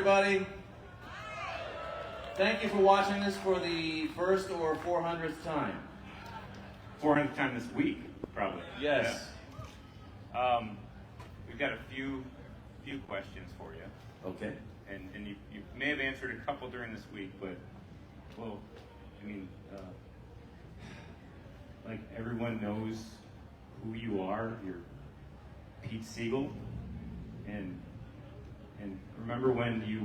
everybody. Thank you for watching this for the first or 400th time. 400th time this week, probably. Yes. Yeah. We've got a few questions for you. Okay. And you may have answered a couple during this week, but, well, I mean, like everyone knows who you are. You're Pete Segal. And remember when you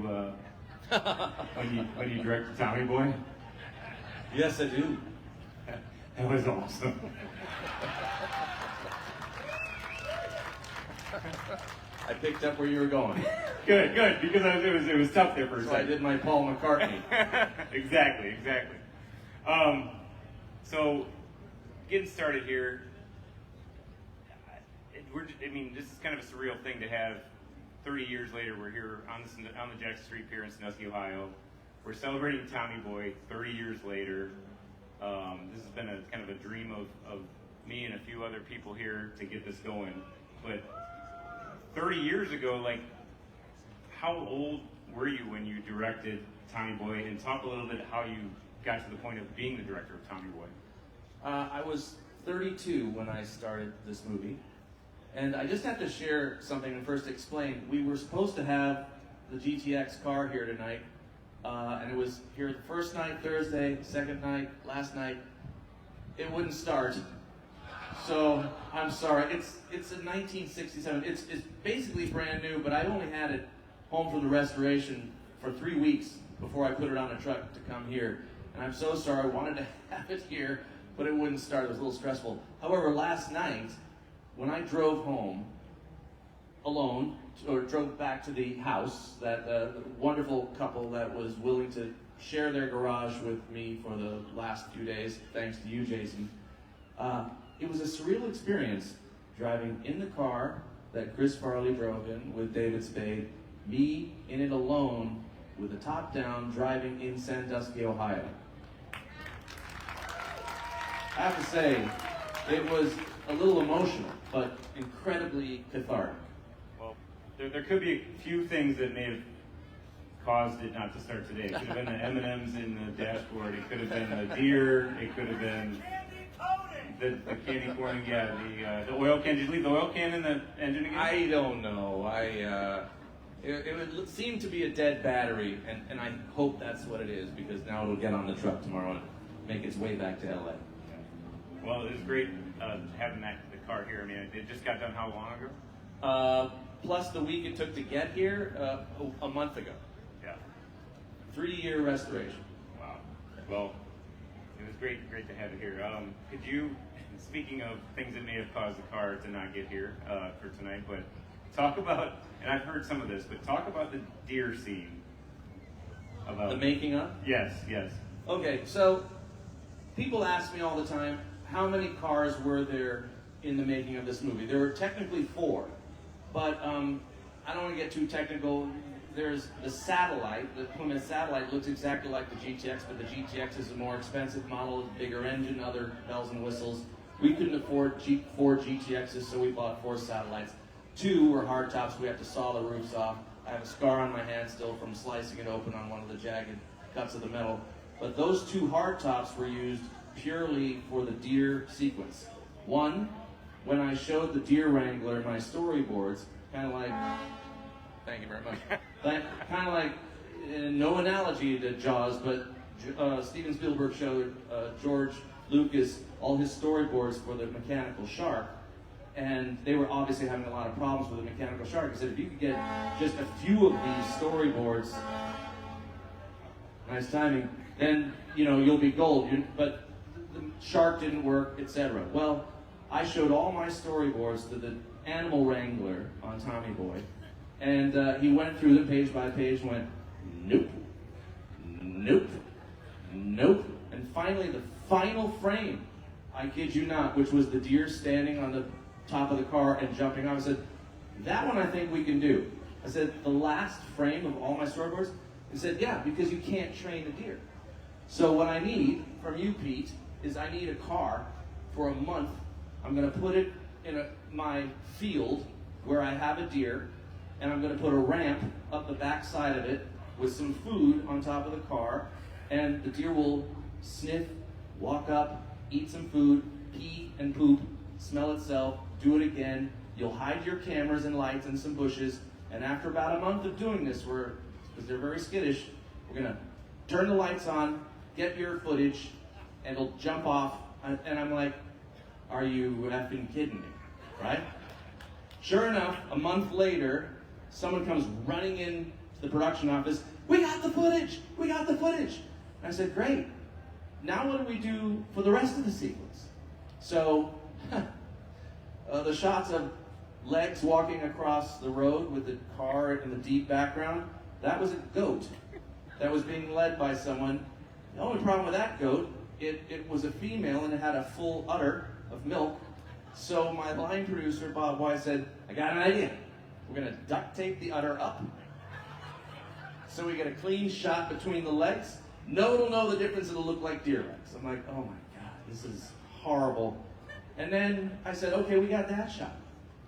when you directed Tommy Boy? Yes, I do. That was awesome. I picked up where you were going. Good, because it was tough there for a So second. I did my Paul McCartney. Exactly. So, getting started here, this is kind of a surreal thing to have 30 years later. We're here on the Jackson Street Pier in Sandusky, Ohio. We're celebrating Tommy Boy 30 years later. This has been a kind of a dream of me and a few other people here to get this going. But 30 years ago, like, how old were you when you directed Tommy Boy? And talk a little bit how you got to the point of being the director of Tommy Boy. I was 32 when I started this movie. And I just have to share something and first explain. We were supposed to have the GTX car here tonight. And it was here the first night, Thursday, second night, last night. It wouldn't start. So, I'm sorry. It's a 1967. It's basically brand new, but I only had it home from the restoration for 3 weeks before I put it on a truck to come here. And I'm so sorry. I wanted to have it here, but it wouldn't start. It was a little stressful. However, last night, when I drove home alone, or drove back to the house, that wonderful couple that was willing to share their garage with me for the last few days, thanks to you, Jason, it was a surreal experience driving in the car that Chris Farley drove in with David Spade, me in it alone with the top down driving in Sandusky, Ohio. I have to say, it was a little emotional, but incredibly cathartic. Well, there could be a few things that may have caused it not to start today. It could have been the M&Ms in the dashboard. It could have been the deer. It could have been the candy corn. Yeah, the oil can. Did you leave the oil can in the engine again? I don't know. It would seem to be a dead battery, and I hope that's what it is, because now it'll get on the truck tomorrow and make its way back to LA. Well, it was great having the car here. I mean, it just got done how long ago? Plus the week it took to get here, a month ago. Yeah. 3-year restoration. Wow. Well, it was great to have it here. Could you, speaking of things that may have caused the car to not get here for tonight, but talk about, and I've heard some of this, but talk about the deer scene. About The making of? Yes. Okay, so people ask me all the time, how many cars were there in the making of this movie? There were technically 4, but I don't want to get too technical. There's the Satellite. The Plymouth Satellite looks exactly like the GTX, but the GTX is a more expensive model, bigger engine, other bells and whistles. We couldn't afford 4 GTXs, so we bought 4 Satellites. 2 were hardtops. We have to saw the roofs off. I have a scar on my hand still from slicing it open on one of the jagged cuts of the metal. But those 2 hardtops were used purely for the deer sequence. One, when I showed the deer wrangler my storyboards, kind of like, thank you very much, kind of like, no analogy to Jaws, but Steven Spielberg showed George Lucas all his storyboards for the mechanical shark, and they were obviously having a lot of problems with the mechanical shark. He said, if you could get just a few of these storyboards, nice timing, then you'll be gold. But the shark didn't work, etc. Well, I showed all my storyboards to the animal wrangler on Tommy Boy, and he went through them page by page and went, nope, nope, nope. And finally, the final frame, I kid you not, which was the deer standing on the top of the car and jumping off, I said, that one I think we can do. I said, the last frame of all my storyboards? He said, yeah, because you can't train a deer. So what I need from you, Pete, is I need a car for a month. I'm going to put it in my field where I have a deer, and I'm going to put a ramp up the back side of it with some food on top of the car, and the deer will sniff, walk up, eat some food, pee and poop, smell itself, do it again. You'll hide your cameras and lights in some bushes, and after about a month of doing this, because they're very skittish, we're going to turn the lights on, get your footage, and it'll jump off. And I'm like, are you effing kidding me, right? Sure enough, a month later, someone comes running in to the production office. We got the footage! We got the footage! And I said, great. Now what do we do for the rest of the sequence? So, the shots of legs walking across the road with the car in the deep background, that was a goat that was being led by someone. The only problem with that goat, it was a female and it had a full udder of milk. So my line producer, Bob Wise, said, I got an idea. We're going to duct tape the udder up so we get a clean shot between the legs. No one will know the difference. It'll look like deer legs. I'm like, oh my God, this is horrible. And then I said, okay, we got that shot.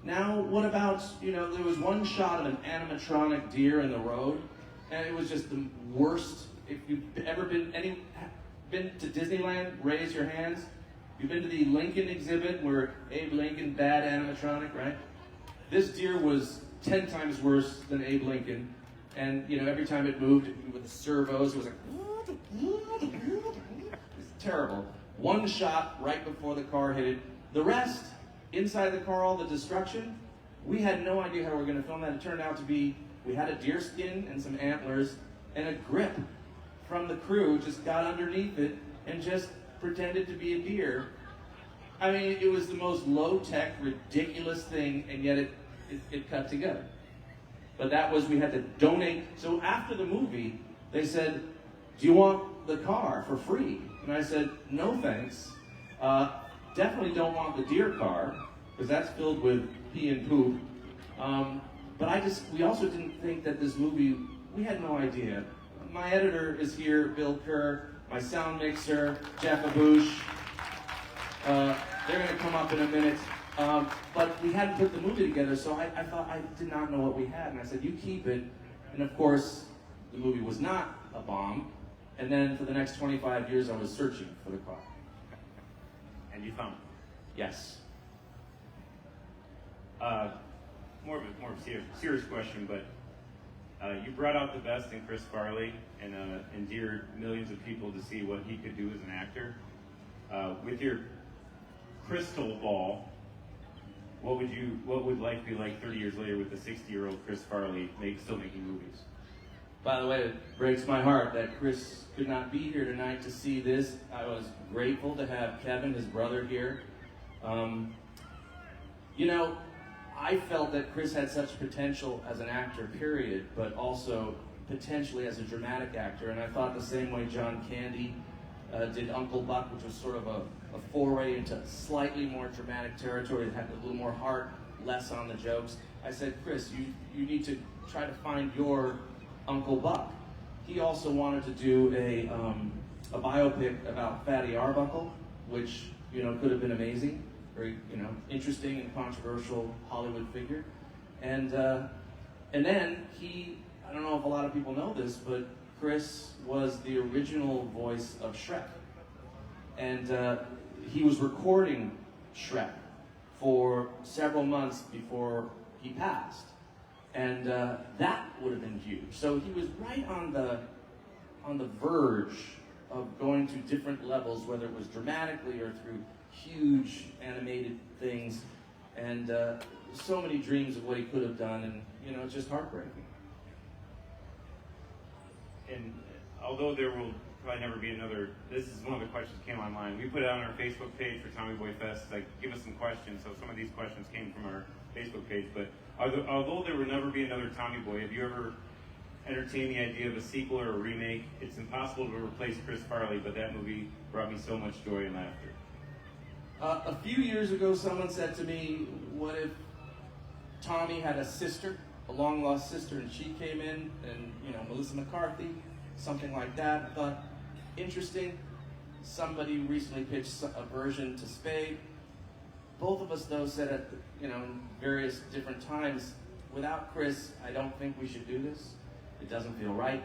Now, what about, there was one shot of an animatronic deer in the road, and it was just the worst. If you've ever been to Disneyland, raise your hands. You've been to the Lincoln exhibit where Abe Lincoln, bad animatronic, right? This deer was 10 times worse than Abe Lincoln. And, every time it moved with the servos, it was like, it was terrible. One shot right before the car hit it. The rest, inside the car, all the destruction, we had no idea how we were going to film that. It turned out to be, we had a deer skin and some antlers and a grip from the crew, just got underneath it and just pretended to be a deer. I mean, it was the most low-tech, ridiculous thing, and yet it cut together. But that was, we had to donate. So after the movie, they said, do you want the car for free? And I said, no thanks. Definitely don't want the deer car, because that's filled with pee and poop. But we also didn't think that this movie, we had no idea. My editor is here, Bill Kerr, my sound mixer, Jeff Haboush. They're going to come up in a minute. But we hadn't put the movie together, so I thought, I did not know what we had. And I said, you keep it. And of course, the movie was not a bomb. And then for the next 25 years, I was searching for the car. And you found it? Yes. More of a serious question, but you brought out the best in Chris Farley and endeared millions of people to see what he could do as an actor. With your crystal ball, what would life be like 30 years later with the 60-year-old Chris Farley still making movies? By the way, it breaks my heart that Chris could not be here tonight to see this. I was grateful to have Kevin, his brother, here. I felt that Chris had such potential as an actor, period, but also potentially as a dramatic actor. And I thought the same way John Candy did Uncle Buck, which was sort of a foray into slightly more dramatic territory that had a little more heart, less on the jokes. I said, Chris, you need to try to find your Uncle Buck. He also wanted to do a biopic about Fatty Arbuckle, which could have been amazing, very interesting and controversial Hollywood figure, and then I don't know if a lot of people know this, but Chris was the original voice of Shrek, and he was recording Shrek for several months before he passed. And that would have been huge. So he was right on the verge of going to different levels, whether it was dramatically or through huge animated things, and so many dreams of what he could have done, and it's just heartbreaking. And although there will probably never be another, this is one of the questions that came online. We put it on our Facebook page for Tommy Boy Fest, like, give us some questions. So some of these questions came from our Facebook page, but although there will never be another Tommy Boy, have you ever entertained the idea of a sequel or a remake? It's impossible to replace Chris Farley, but that movie brought me so much joy and laughter. A few years ago, someone said to me, what if Tommy had a sister, a long-lost sister, and she came in, and, Melissa McCarthy, something like that. I thought, interesting. Somebody recently pitched a version to Spade. Both of us, though, said at in various different times, without Chris, I don't think we should do this. It doesn't feel right.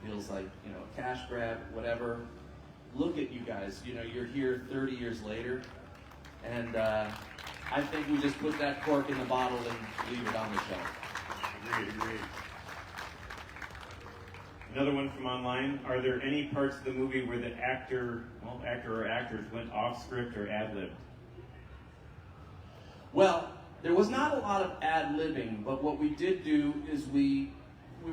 Feels like, a cash grab, whatever. Look at you guys, you're here 30 years later, and I think we just put that cork in the bottle and leave it on the shelf. Agreed. Another one from online. Are there any parts of the movie where the actor or actors went off script or ad-libbed? Well, there was not a lot of ad-libbing, but what we did do is we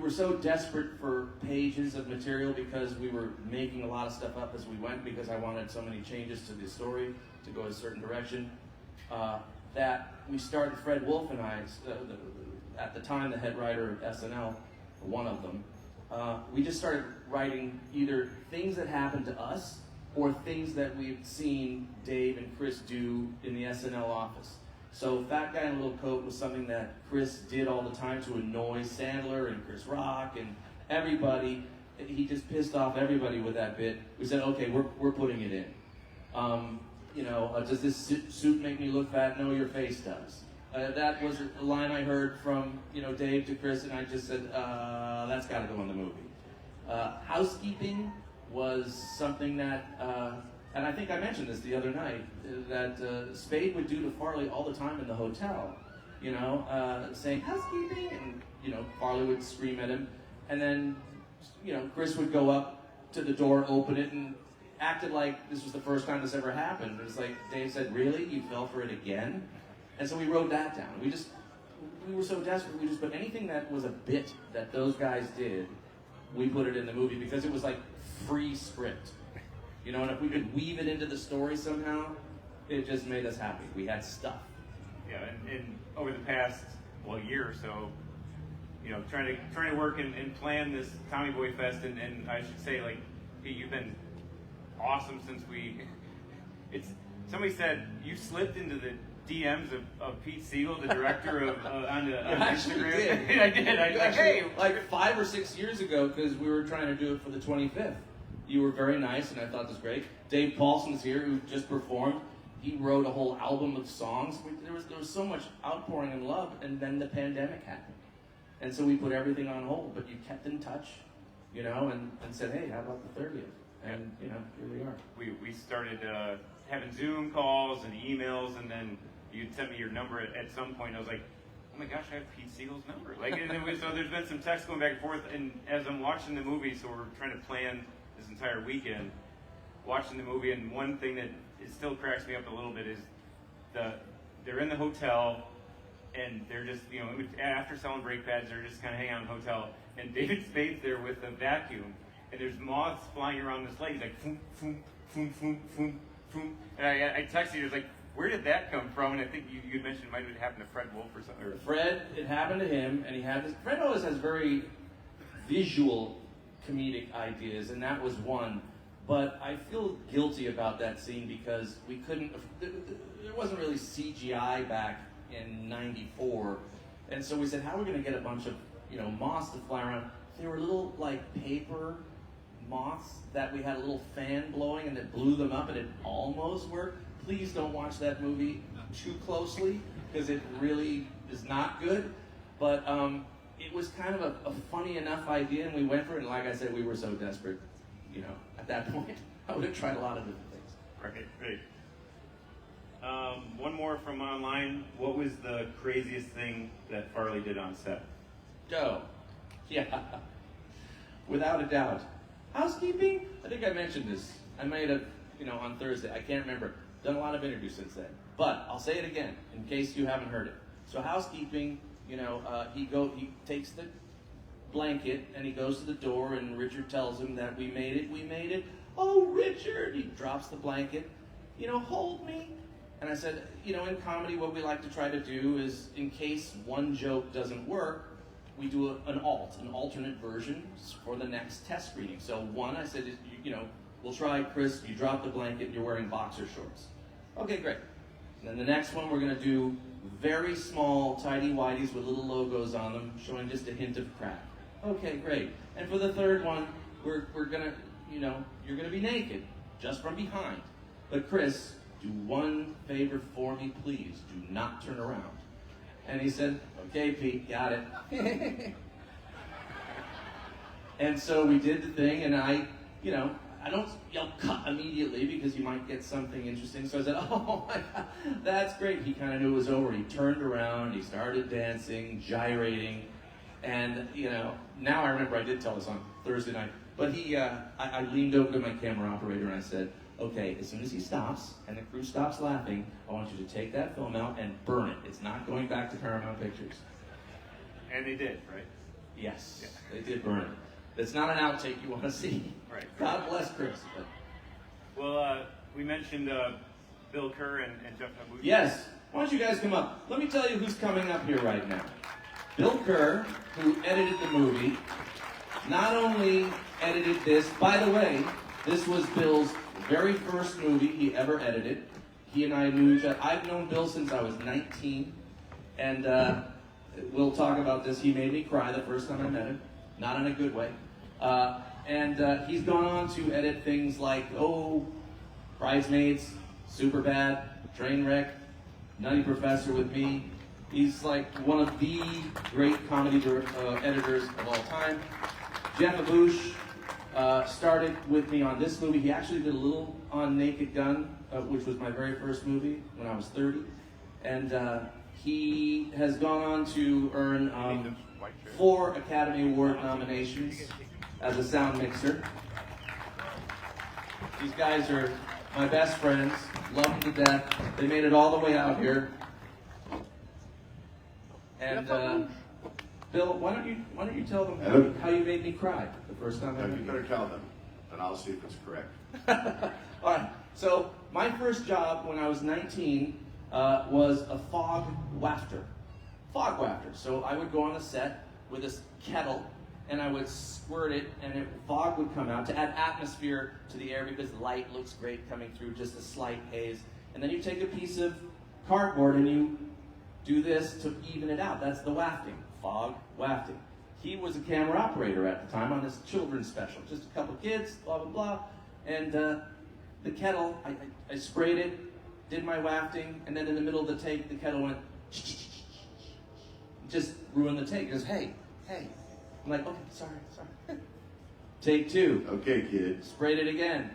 were so desperate for pages of material because we were making a lot of stuff up as we went because I wanted so many changes to the story to go a certain direction, that we started, Fred Wolf and I, at the time the head writer of SNL, one of them, we just started writing either things that happened to us or things that we've seen Dave and Chris do in the SNL office. So Fat Guy in a Little Coat was something that Chris did all the time to annoy Sandler and Chris Rock and everybody. He just pissed off everybody with that bit. We said, okay, we're putting it in. Does this suit make me look fat? No, your face does. That was a line I heard from Dave to Chris, and I just said, that's got to go in the movie. Housekeeping was something that, and I think I mentioned this the other night, that Spade would do to Farley all the time in the hotel, saying housekeeping, and Farley would scream at him, and then Chris would go up to the door, open it, and acted like this was the first time this ever happened. It was like Dave said, "Really? You fell for it again?" And so we wrote that down. We were so desperate, we just put anything that was a bit that those guys did, we put it in the movie because it was like free script. And if we could weave it into the story somehow, it just made us happy. We had stuff. Yeah, and over the past year or so, trying to work and plan this Tommy Boy Fest, and I should say, Pete, you've been awesome since somebody said you slipped into the DMs of Pete Segal, the director of on Instagram. Did. I did. I was like, hey, like 5 or 6 years ago, because we were trying to do it for the 25th. You were very nice, and I thought this was great. Dave Paulson's here, who just performed. He wrote a whole album of songs. There was so much outpouring and love, and then the pandemic happened. And so we put everything on hold, but you kept in touch, and said, hey, how about the 30th? And, here we are. We started having Zoom calls and emails, and then you'd sent me your number at some point. I was like, oh my gosh, I have Pete Segal's number. So there's been some text going back and forth, and as I'm watching the movie, so we're trying to plan this entire weekend, watching the movie, and one thing that it still cracks me up a little bit is they're in the hotel, and they're just, after selling brake pads, they're just kind of hanging out in the hotel, and David Spade's there with a vacuum, and there's moths flying around this lake. He's like, foom, foom, foom, foom, foom, foom. And I texted you, I was like, where did that come from? And I think you mentioned it might have happened to Fred Wolf or something. Fred, it happened to him, and he had this. Fred always has very visual comedic ideas, and that was one. But I feel guilty about that scene because we couldn't. There wasn't really CGI back in '94, and so we said, how are we going to get a bunch of moths to fly around? They were little paper moths that we had a little fan blowing, and it blew them up, and it almost worked. Please don't watch that movie too closely because it really is not good. But it was kind of a funny enough idea, and we went for it. And like I said, we were so desperate, at that point. I would have tried a lot of different things. Okay, great. One more from online. What was the craziest thing that Farley did on set? Go. Yeah. Without a doubt. Housekeeping? I think I mentioned this. I made a, on Thursday. I can't remember. Done a lot of interviews since then. But I'll say it again in case you haven't heard it. So housekeeping, he takes the blanket and he goes to the door and Richard tells him that we made it. Oh, Richard! He drops the blanket. Hold me. And I said, in comedy what we like to try to do is in case one joke doesn't work, we do an alternate version for the next test screening. So one, I said, we'll try, Chris, you drop the blanket and you're wearing boxer shorts. Okay, great. And then the next one, we're going to do very small, tidy-whities with little logos on them, showing just a hint of crack. Okay, great. And for the third one, we're going to, you're going to be naked, just from behind. But Chris, do one favor for me, please. Do not turn around. And he said, okay, Pete, got it. And so we did the thing, and I don't yell cut immediately because you might get something interesting. So I said, oh my God, that's great. He kind of knew it was over. He turned around, he started dancing, gyrating. And, now I remember I did tell this on Thursday night. But I leaned over to my camera operator and I said, okay, as soon as he stops and the crew stops laughing, I want you to take that film out and burn it. It's not going back to Paramount Pictures. And they did, right? Yes, they did burn it. It's not an outtake you want to see. Right. God bless Chris. But. Well, we mentioned Bill Kerr and Jeff Haboush. Yes. Why don't you guys come up? Let me tell you who's coming up here right now. Bill Kerr, who edited the movie, not only edited this, by the way, this was Bill's very first movie he ever edited. He and I knew each other. I've known Bill since I was 19, and we'll talk about this. He made me cry the first time I met him, not in a good way. And he's gone on to edit things like, Bridesmaids, Superbad, Trainwreck, Nutty Professor with Me. He's like one of the great comedy editors of all time. Jeff Haboush started with me on this movie. He actually did a little on Naked Gun, which was my very first movie when I was 30. And he has gone on to earn 4 Academy Award nominations as a sound mixer. These guys are my best friends, love them to death. They made it all the way out here. And Bill, why don't you tell them how you made me cry the first time I met you? You better tell them, and I'll see if it's correct. All right. So my first job when I was 19 was a fog wafter. Fog wafter. So I would go on the set with this kettle, and I would squirt it, and fog would come out to add atmosphere to the air because the light looks great coming through, just a slight haze. And then you take a piece of cardboard and you do this to even it out. That's the wafting, fog wafting. He was a camera operator at the time on this children's special. Just a couple kids, blah, blah, blah. And the kettle, I sprayed it, did my wafting, and then in the middle of the take, the kettle went, just ruined the take. It goes, hey. I'm like, okay, sorry. Take 2. Okay, kid. Sprayed it again,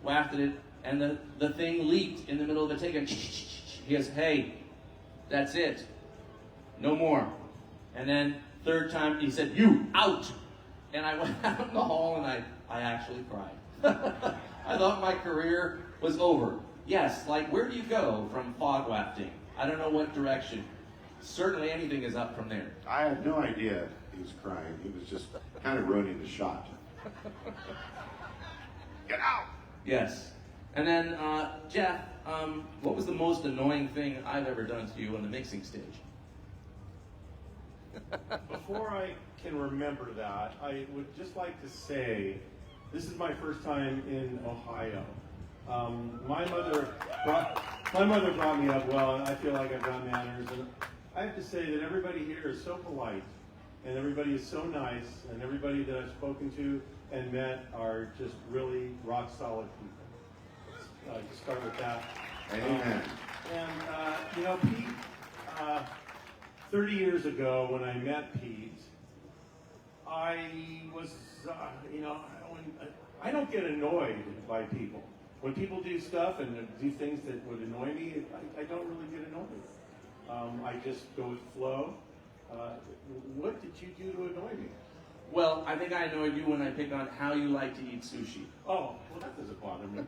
wafted it, and the thing leaked in the middle of the take. And he goes, hey, that's it. No more. And then 3rd time, he said, you, out. And I went out in the hall and I actually cried. I thought my career was over. Yes, like where do you go from fog wafting? I don't know what direction. Certainly anything is up from there. I had no idea he was crying. He was just kind of ruining the shot. Get out! Yes. And then, Jeff, what was the most annoying thing I've ever done to you on the mixing stage? Before I can remember that, I would just like to say, this is my first time in Ohio. My mother brought me up well, and I feel like I've got manners. And I have to say that everybody here is so polite, and everybody is so nice, and everybody that I've spoken to and met are just really rock solid people. Let's start with that. Amen. Pete, 30 years ago when I met Pete, I was, I don't get annoyed by people. When people do stuff and do things that would annoy me, I don't really get annoyed. I just go with flow. What did you do to annoy me? Well, I think I annoyed you when I picked on how you like to eat sushi. Oh, well, that doesn't bother me.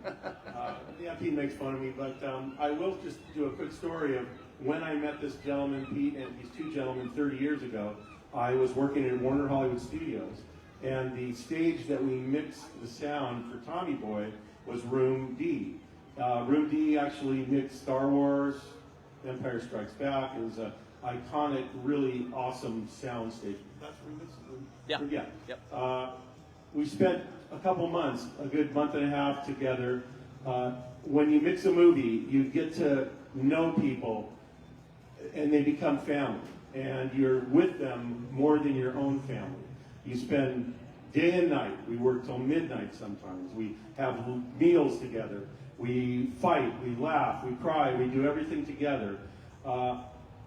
Yeah, Pete makes fun of me, but I will just do a quick story of when I met this gentleman, Pete, and these 2 gentlemen 30 years ago. I was working in Warner Hollywood Studios, and the stage that we mixed the sound for Tommy Boy was Room D. Room D actually mixed Star Wars, Empire Strikes Back. It was an iconic, really awesome sound stage. That's room mixed? Yeah. Yep. We spent a couple months, a good month and a half together. When you mix a movie, you get to know people, and they become family. And you're with them more than your own family. You spend day and night. We work till midnight sometimes. We have meals together. We fight, we laugh, we cry, we do everything together.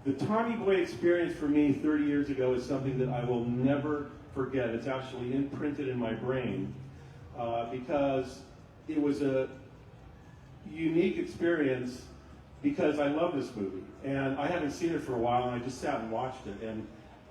The Tommy Boy experience for me 30 years ago is something that I will never forget. It's actually imprinted in my brain because it was a unique experience because I love this movie. And I haven't seen it for a while, and I just sat and watched it. And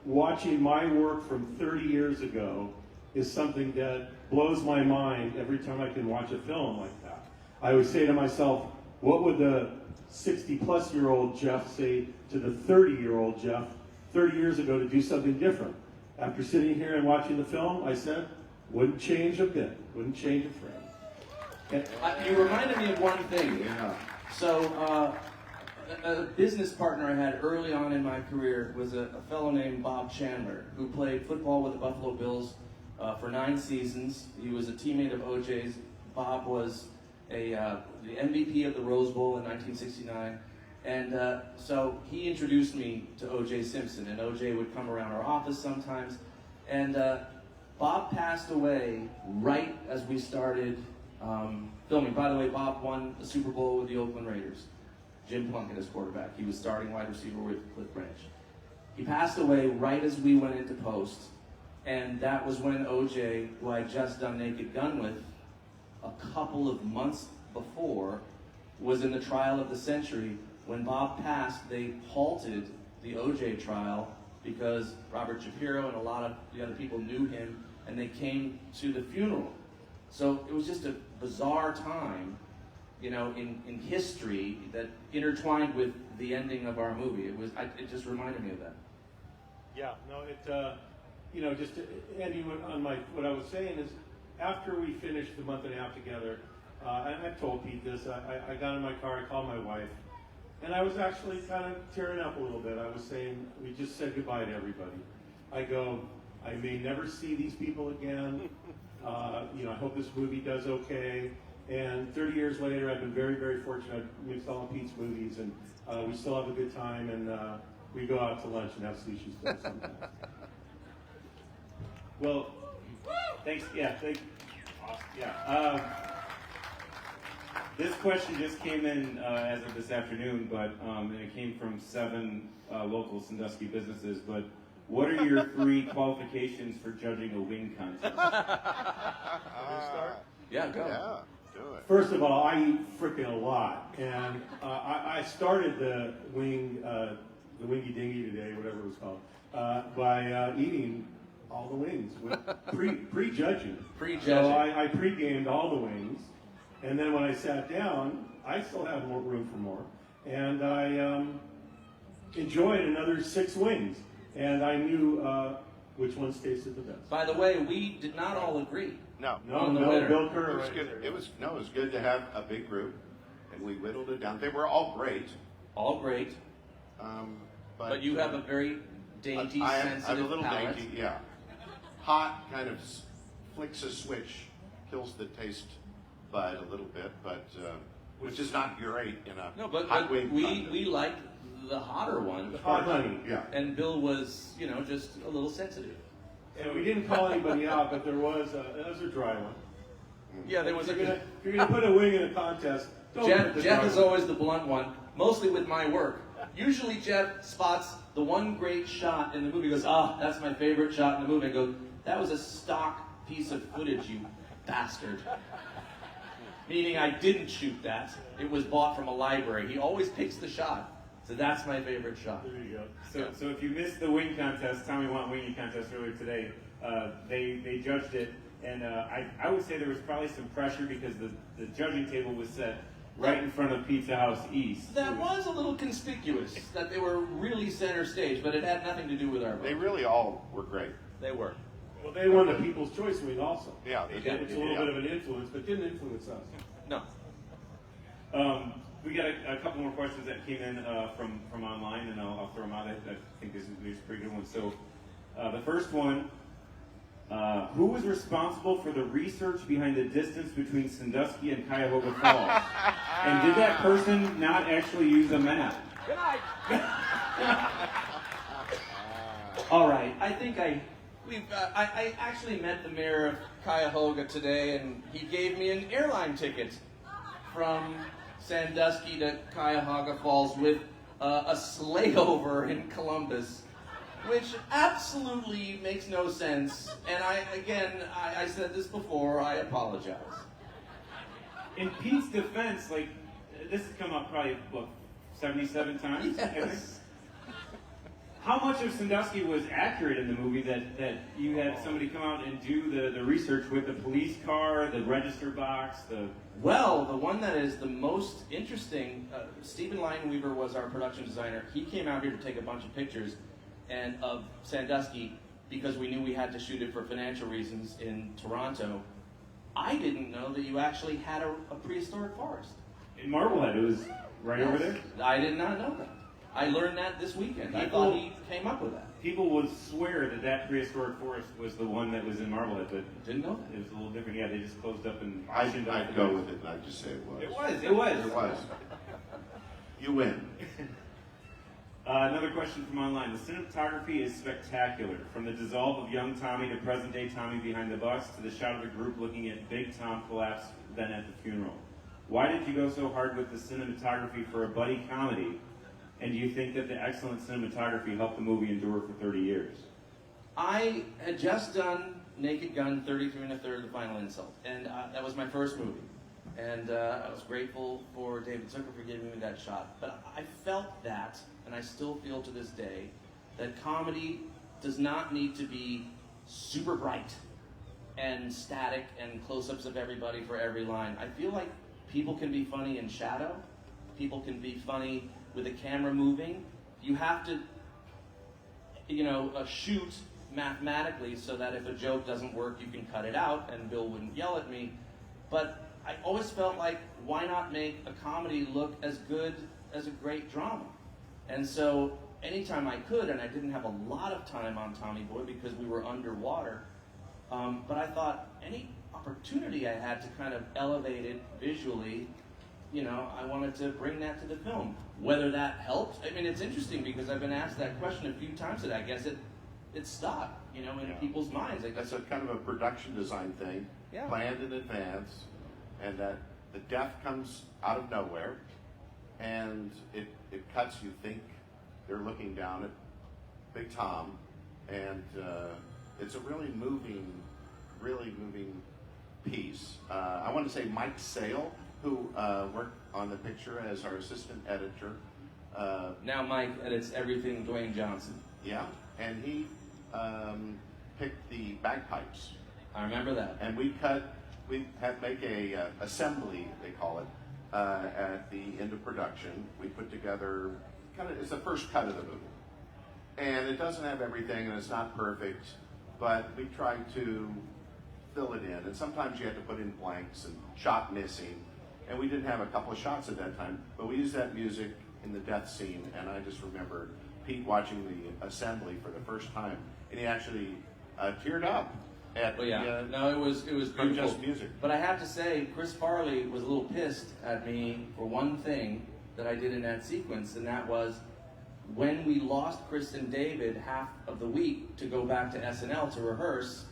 watching my work from 30 years ago is something that blows my mind every time I can watch a film like that. I always say to myself, what would the 60-plus-year-old Jeff say to the 30-year-old Jeff 30 years ago to do something different? After sitting here and watching the film, I said, wouldn't change a bit, wouldn't change a frame. You reminded me of one thing. Yeah. So, a business partner I had early on in my career was a fellow named Bob Chandler, who played football with the Buffalo Bills for 9 seasons. He was a teammate of OJ's. Bob was the MVP of the Rose Bowl in 1969. And so he introduced me to O.J. Simpson, and O.J. would come around our office sometimes. And Bob passed away right as we started filming. By the way, Bob won the Super Bowl with the Oakland Raiders. Jim Plunkett as quarterback. He was starting wide receiver with Cliff Branch. He passed away right as we went into post, and that was when O.J., who I had just done Naked Gun with a couple of months before, was in the trial of the century. When Bob passed, they halted the O.J. trial because Robert Shapiro and a lot of the other people knew him, and they came to the funeral. So it was just a bizarre time, you know, in history that intertwined with the ending of our movie. It just reminded me of that. Yeah, no, you know, just Andy, on what I was saying is, after we finished the month and a half together, and I told Pete this, I got in my car, I called my wife, and I was actually kind of tearing up a little bit. I was saying, we just said goodbye to everybody. I go, I may never see these people again. You know, I hope this movie does okay. And 30 years later, I've been very, very fortunate. I've mixed all of Pete's movies, and we still have a good time, and we go out to lunch and have sushi still sometimes. Well, thanks. Yeah, yeah. This question just came in as of this afternoon, but and it came from 7 local Sandusky businesses. But what are your 3 qualifications for judging a wing contest? Yeah, go. Yeah, do it. First of all, I eat freaking a lot, and I started the wingy dingy today, whatever it was called, by eating all the wings with pre-judging. Pre-judging. So I pre-gamed all the wings, and then when I sat down, I still have more room for more, and I enjoyed another 6 wings, and I knew which ones tasted the best. By the way, we did not all agree. No, No, winner. Bill it Kerr. was right good. there. It was good to have a big group, and we whittled it down. They were all great, All great. But you have a very dainty, I'm sensitive a little palate. dainty, yeah. Hot kind of flicks a switch, kills the taste bud a little bit, but which is not great in a No, but hot wing. we liked the hotter one. Hot honey, yeah. And Bill was, you know, just a little sensitive. And we didn't call anybody out, but there was a dry one. Yeah, there was If a. you're gonna put a wing in a contest, don't put the Jeff dry is one. always the blunt one, mostly with my work. Usually Jeff spots the one great shot in the movie. He goes, that's my favorite shot in the movie. I go, that was a stock piece of footage, you bastard. Meaning I didn't shoot that. It was bought from a library. He always picks the shot. So that's my favorite shot. There you go. So if you missed the wing contest, Tommy Want Wingy contest earlier today, they judged it, and I would say there was probably some pressure because the judging table was set right in front of Pizza House East. That was a little conspicuous, that they were really center stage, but it had nothing to do with our They vote. really all were great. They were. Well, they won the People's Choice wing also. Yeah, they did. It's a little bit of an influence, but didn't influence us. No. We got a couple more questions that came in from online, and I'll throw them out. I think these are pretty good ones. So the first one, who was responsible for the research behind the distance between Sandusky and Cuyahoga Falls? And did that person not actually use a map? Good night. All right. I think I actually met the mayor of Cuyahoga today, and he gave me an airline ticket from Sandusky to Cuyahoga Falls with a slayover in Columbus, which absolutely makes no sense. And I said this before, I apologize. In Pete's defense, like, this has come up probably, what, 77 times? I think? Yes. How much of Sandusky was accurate in the movie that you had somebody come out and do the research with the police car, the register box, Well, the one that is the most interesting, Stephen Lineweaver was our production designer. He came out here to take a bunch of pictures and of Sandusky because we knew we had to shoot it for financial reasons in Toronto. I didn't know that you actually had a prehistoric forest. In Marblehead, it was right over there. I did not know that. I learned that this weekend. I thought he came up with that. People would swear that prehistoric forest was the one that was in Marblehead, but Didn't know that. it was a little different. Yeah, they just closed up and... I'd go with it, and I'd just say it was. It was. It was. You win. Another question from online. The cinematography is spectacular. From the dissolve of young Tommy to present-day Tommy behind the bus to the shot of the group looking at Big Tom collapse then at the funeral. Why did you go so hard with the cinematography for a buddy comedy? And do you think that the excellent cinematography helped the movie endure for 30 years? I had just done Naked Gun 33 1/3, The Final Insult, and that was my first movie. And I was grateful for David Zucker for giving me that shot. But I felt that, and I still feel to this day, that comedy does not need to be super bright and static and close-ups of everybody for every line. I feel like people can be funny in shadow. People can be funny with the camera moving. You have to, shoot mathematically so that if a joke doesn't work, you can cut it out and Bill wouldn't yell at me. But I always felt like, why not make a comedy look as good as a great drama? And so anytime I could, and I didn't have a lot of time on Tommy Boy because we were underwater, but I thought any opportunity I had to kind of elevate it visually, I wanted to bring that to the film. Whether that helped, I mean, it's interesting because I've been asked that question a few times today. I guess it stuck, in people's minds. That's a kind of a production design thing, Yeah. planned in advance, and that the death comes out of nowhere, and it cuts. You think they're looking down at Big Tom, and it's a really moving piece. I want to say Mike Sale, who worked on the picture as our assistant editor. Now Mike edits everything Dwayne Johnson. Yeah, and he picked the bagpipes. I remember that. And we had make a assembly, they call it, at the end of production. We put together it's the first cut of the movie. And it doesn't have everything, and it's not perfect, but we tried to fill it in. And sometimes you had to put in blanks and shot missing. And we didn't have a couple of shots at that time, but we used that music in the death scene. And I just remember Pete watching the assembly for the first time, and he actually teared up at it was beautiful. just music. But I have to say, Chris Farley was a little pissed at me for one thing that I did in that sequence, and that was when we lost Chris and David half of the week to go back to SNL to rehearse,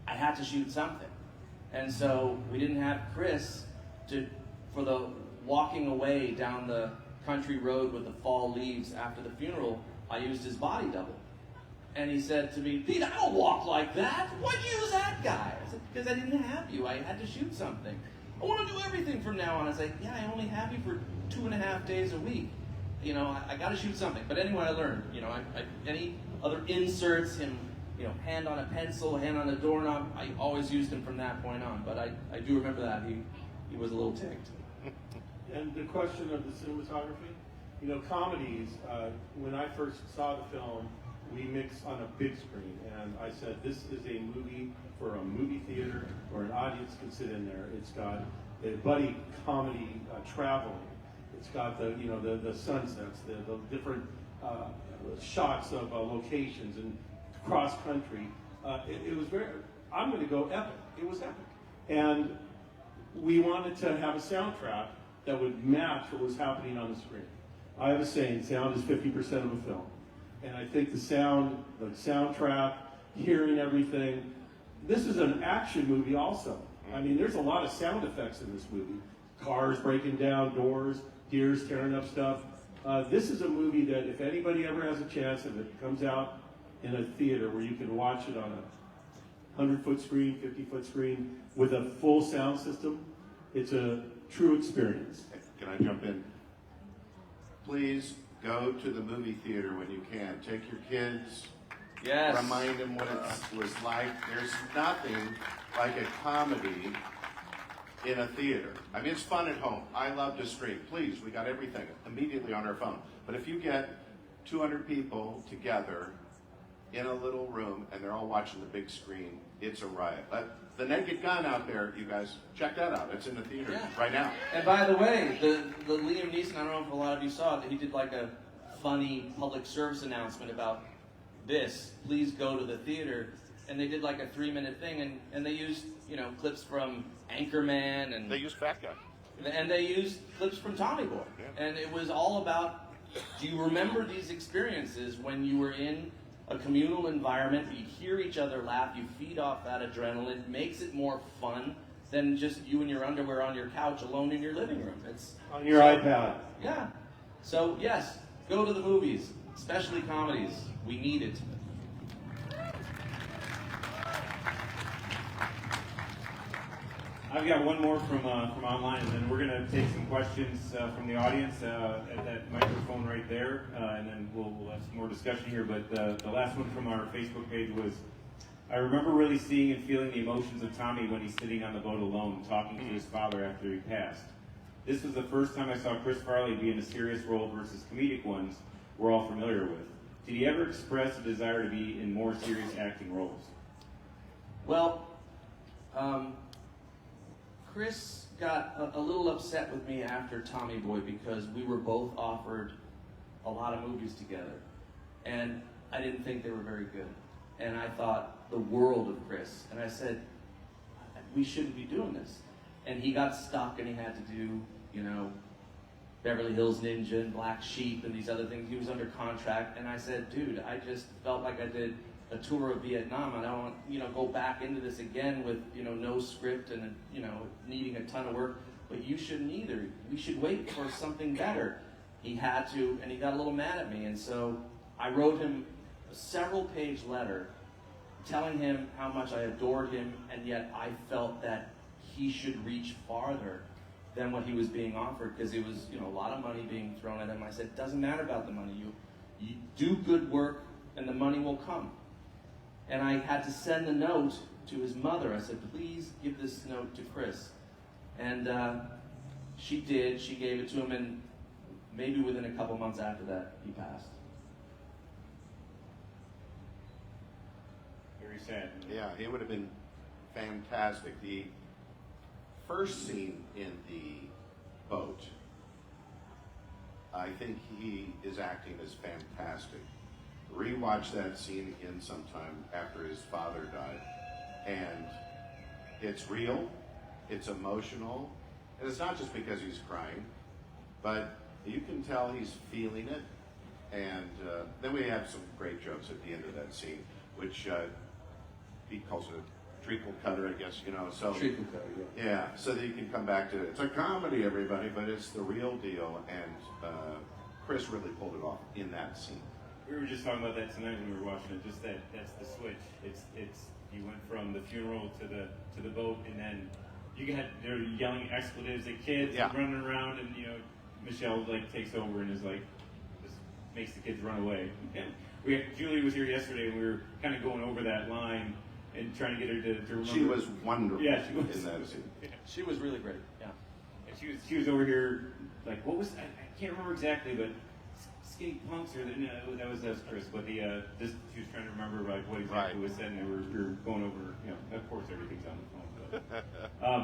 I had to shoot something. And so we didn't have Chris for the walking away down the country road with the fall leaves after the funeral. I used his body double. And he said to me, "Pete, I don't walk like that. Why'd you use that guy?" I said, "Because I didn't have you. I had to shoot something. I want to do everything from now on." I said, "Yeah, I only have you for 2.5 days a week. I got to shoot something." But anyway, I learned, any other inserts, him, hand on a pencil, hand on a doorknob, I always used him from that point on. But I do remember that. He was a little ticked. And the question of the cinematography, comedies, when I first saw the film, we mixed on a big screen, and I said, this is a movie for a movie theater where an audience can sit in there. It's got a buddy comedy traveling. It's got the sunsets, the different shots of locations and cross country. It was I'm going to go epic. It was epic. And we wanted to have a soundtrack that would match what was happening on the screen. I have a saying, sound is 50% of a film. And I think the soundtrack, hearing everything, this is an action movie also. I mean, there's a lot of sound effects in this movie. Cars breaking down doors, deers tearing up stuff. This is a movie that if anybody ever has a chance, if it comes out in a theater where you can watch it on a 100-foot screen, 50-foot screen with a full sound system, it's a true experience. Can I jump in? Please go to the movie theater when you can. Take your kids. Yes. Remind them what it was like. There's nothing like a comedy in a theater. I mean, it's fun at home. I love to stream. Please, we got everything immediately on our phone. But if you get 200 people together in a little room and they're all watching the big screen, it's a riot. The Naked Gun out there, you guys, check that out. It's in the theater right now. And by the way, the Liam Neeson, I don't know if a lot of you saw it, he did like a funny public service announcement about this. Please go to the theater. And they did like a 3-minute thing, and they used, clips from Anchorman, and They use Fat Guy. and they used clips from Tommy Boy. Yeah. And it was all about, do you remember these experiences when you were in a communal environment, you hear each other laugh, you feed off that adrenaline, makes it more fun than just you in your underwear on your couch alone in your living room. It's On your iPad. Yeah. So yes, go to the movies, especially comedies. We need it. I've got one more from online, and then we're going to take some questions from the audience at that microphone right there, and then we'll have some more discussion here. But the last one from our Facebook page was, I remember really seeing and feeling the emotions of Tommy when he's sitting on the boat alone, talking to his father after he passed. This was the first time I saw Chris Farley be in a serious role versus comedic ones we're all familiar with. Did he ever express a desire to be in more serious acting roles? Well, Chris got a little upset with me after Tommy Boy because we were both offered a lot of movies together. And I didn't think they were very good. And I thought the world of Chris. And I said, we shouldn't be doing this. And he got stuck and he had to do, Beverly Hills Ninja and Black Sheep and these other things. He was under contract. And I said, dude, I just felt like I did a tour of Vietnam. I don't want, go back into this again with, no script and, needing a ton of work. But you shouldn't either. We should wait for something better. He had to, and he got a little mad at me. And so I wrote him a several-page letter telling him how much I adored him, and yet I felt that he should reach farther than what he was being offered, because it was, a lot of money being thrown at him. I said, it doesn't matter about the money. You do good work, and the money will come. And I had to send the note to his mother. I said, please give this note to Chris. And she did. She gave it to him, and maybe within a couple months after that, he passed. Very sad. Yeah, it would have been fantastic. The first scene in the boat, I think he is acting as fantastic. Rewatch that scene again sometime after his father died, and it's real, it's emotional, and it's not just because he's crying, but you can tell he's feeling it. And then we have some great jokes at the end of that scene, which he calls it a treacle cutter, I guess, so Treacle cutter, yeah. yeah, so that you can come back to it. It's a comedy, everybody, but it's the real deal, and Chris really pulled it off in that scene. We were just talking about that tonight when we were watching it. Just that's the switch. It's you went from the funeral to the boat, and then they're yelling expletives at kids and running around, and Michelle takes over and is just makes the kids run away. And Julie was here yesterday, and we were kind of going over that line and trying to get her to remember. She was wonderful. Yeah, she was in that scene. Yeah. She was really great, yeah. And she was over here what was I can't remember exactly, but skinny punks or no, that was Chris. But she was trying to remember what exactly was said, and we were going over. Of course, everything's on the phone. But,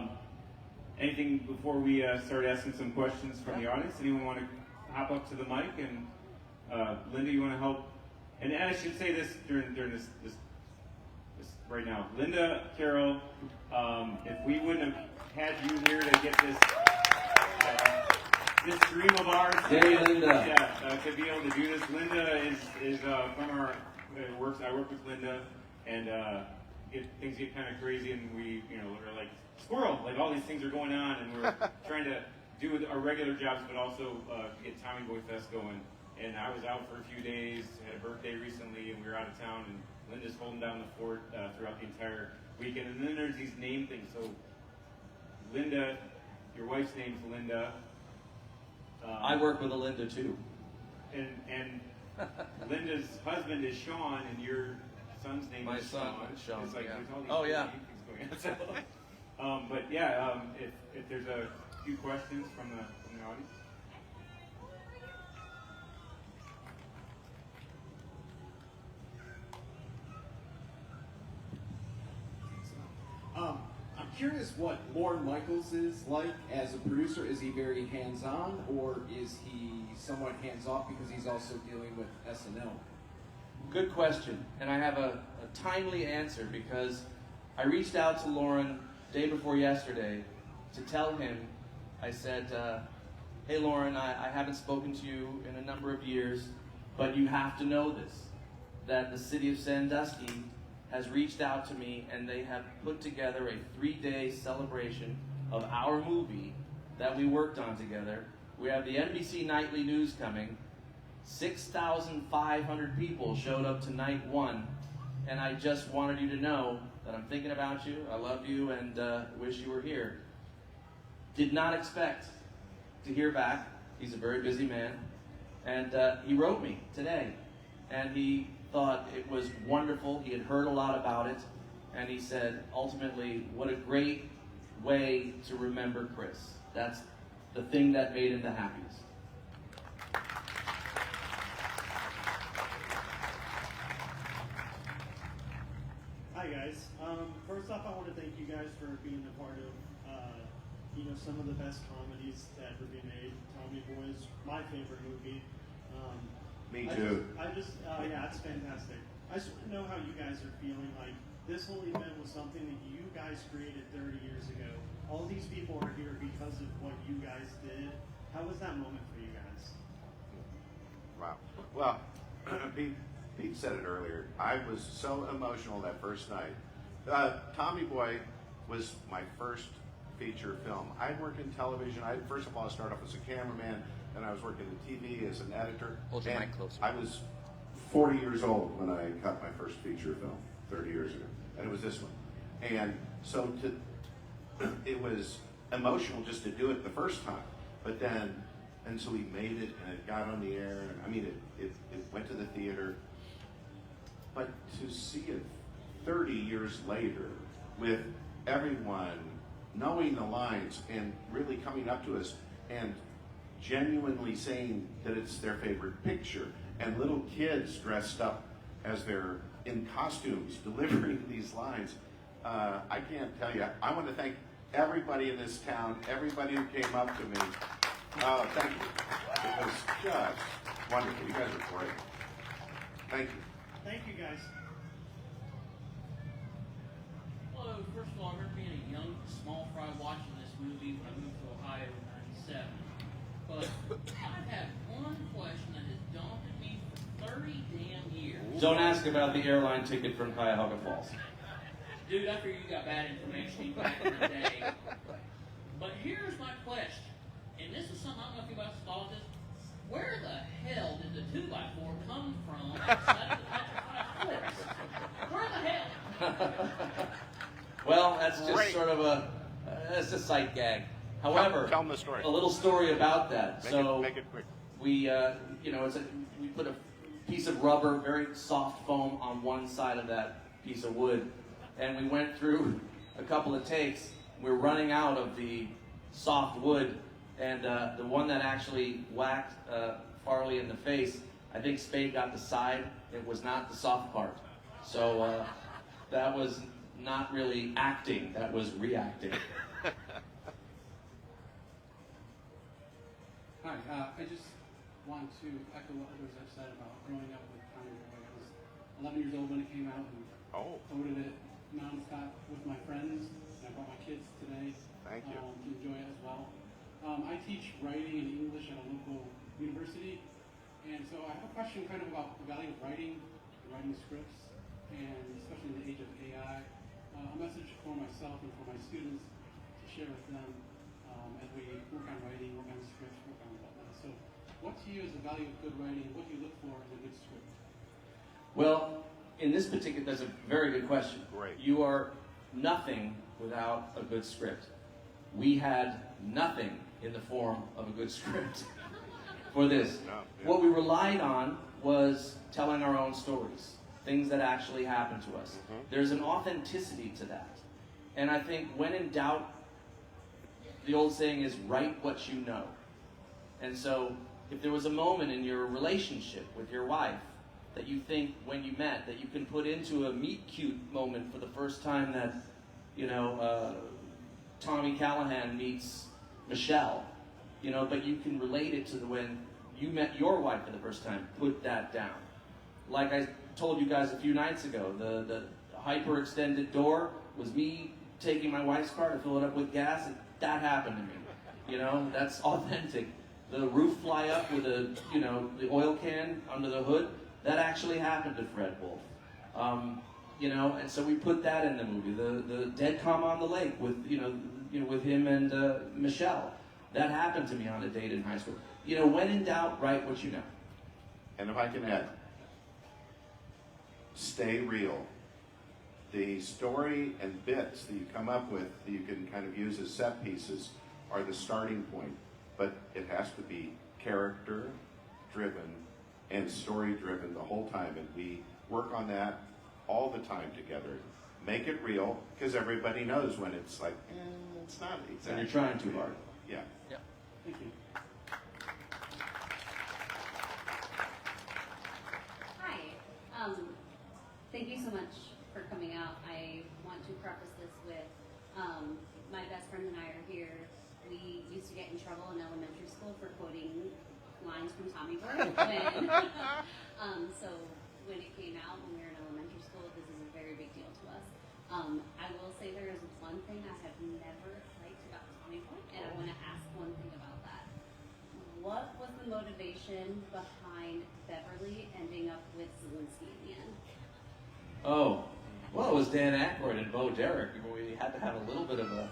anything before we start asking some questions from the audience? Anyone want to hop up to the mic? And Linda, you want to help? And I should say this during this right now. Linda, Carol, if we wouldn't have had you here to get this dream of ours, Linda. to be able to do this. Linda is from our works. I work with Linda, and things get kind of crazy, and we're like squirrel. All these things are going on, and we're trying to do our regular jobs, but also get Tommy Boy Fest going. And I was out for a few days, had a birthday recently, and we were out of town, and Linda's holding down the fort throughout the entire weekend. And then there's these name things. So Linda, your wife's name's Linda. I work with a Linda too. And Linda's husband is Sean, and your son's name My is son Sean. is Sean, It's like yeah. there's all these Oh, yeah. name things going on. So, but yeah, if there's a few questions from the audience. I'm curious what Lorne Michaels is like as a producer. Is he very hands-on, or is he somewhat hands-off because he's also dealing with SNL? Good question, and I have a timely answer because I reached out to Lauren day before yesterday to tell him, I said, hey Lauren, I haven't spoken to you in a number of years, but you have to know this, that the city of Sandusky has reached out to me and they have put together a 3-day celebration of our movie that we worked on together. We have the NBC Nightly News coming. 6,500 people showed up to night 1, and I just wanted you to know that I'm thinking about you, I love you, and wish you were here. Did not expect to hear back. He's a very busy man. And he wrote me today, and he thought it was wonderful. He had heard a lot about it, and he said, ultimately, what a great way to remember Chris. That's the thing that made him the happiest. Hi guys. First off, I want to thank you guys for being a part of, some of the best comedies to ever be made. Tommy Boy's my favorite movie. Me too. Yeah, it's fantastic. I just want to know how you guys are feeling. Like, this whole event was something that you guys created 30 years ago. All these people are here because of what you guys did. How was that moment for you guys? Wow. Well, Pete said it earlier. I was so emotional that first night. Tommy Boy was my first feature film. I worked in television. First of all, I started off as a cameraman, then I was working in TV as an editor. Hold your and mic closer. I was 40 years old when I cut my first feature film 30 years ago, and it was this one. And so it was emotional just to do it the first time, but then, and so we made it, and it got on the air, and I mean, it went to the theater. But to see it 30 years later with everyone knowing the lines and really coming up to us and genuinely saying that it's their favorite picture, and little kids dressed up as they're in costumes delivering these lines, I can't tell you. I want to thank everybody in this town, everybody who came up to me. Thank you. It was just wonderful. You guys are great. Thank you. Thank you guys. Hello, first of all, I remember being a young, small fry watching this movie when I moved to Ohio in 97. But I've had one question that has daunted me for 30 damn years. Don't ask about the airline ticket from Cuyahoga Falls. Dude, I figured you got bad information back in the day. But here's my question, and this is something I don't know if you guys thought this. Where the hell did the 2x4 come from outside of the Petrified Forest? Where the hell? Well, that's just Great. sort of that's a sight gag. However, Tell them the story. a little story about that. Make it quick. We, we put a piece of rubber, very soft foam on one side of that piece of wood, and we went through a couple of takes. We're running out of the soft wood, and the one that actually whacked Farley in the face, I think Spade got the side. It was not the soft part. So that was not really acting, that was reacting. Hi, I just want to echo what others have said about growing up with Tommy Boy. I was 11 years old when it came out and quoted it nonstop with my friends. And I brought my kids today Thank you. to enjoy it as well. I teach writing and English at a local university, and so I have a question kind of about the value of writing scripts, and especially in the age of AI. A message for myself and for my students to share with them. as we work on writing, work on scripts, work on whatnot. So, what to you is the value of good writing? What do you look for in a good script? Well, in this particular, that's a very good question. Great. You are nothing without a good script. We had nothing in the form of a good script for this. No, yeah. What we relied on was telling our own stories, things that actually happened to us. There's an authenticity to that. And I think when in doubt, the old saying is, write what you know. And so if there was a moment in your relationship with your wife that you think when you met that you can put into a meet cute moment for the first time that, you know, Tommy Callahan meets Michelle, you know, but you can relate it to when you met your wife for the first time, put that down. Like I told you guys a few nights ago, the hyper-extended door was me taking my wife's car to fill it up with gas, and that happened to me. You know, that's authentic. The roof fly up with the oil can under the hood, that actually happened to Fred Wolf. You know, and so we put that in the movie. The dead calm on the lake with with him and Michelle. That happened to me on a date in high school. You know, when in doubt, write what you know. And if I can add, stay real. The story and bits that you come up with that you can kind of use as set pieces are the starting point, but it has to be character driven and story driven the whole time, and we work on that all the time together. Make it real, because everybody knows when it's like, it's not exactly. And you're trying too hard. Yeah. Yeah. Thank you. Hi. Thank you so much for coming out. I want to preface this with my best friend and I are here. We used to get in trouble in elementary school for quoting lines from Tommy Boy. So when it came out when we were in elementary school, this is a very big deal to us. I will say there is one thing I have never liked about Tommy Boy, and I want to ask one thing about that. What was the motivation behind Beverly ending up with Sandusky in the end? Oh, well, it was Dan Aykroyd and Bo Derek. We had to have a little bit of a,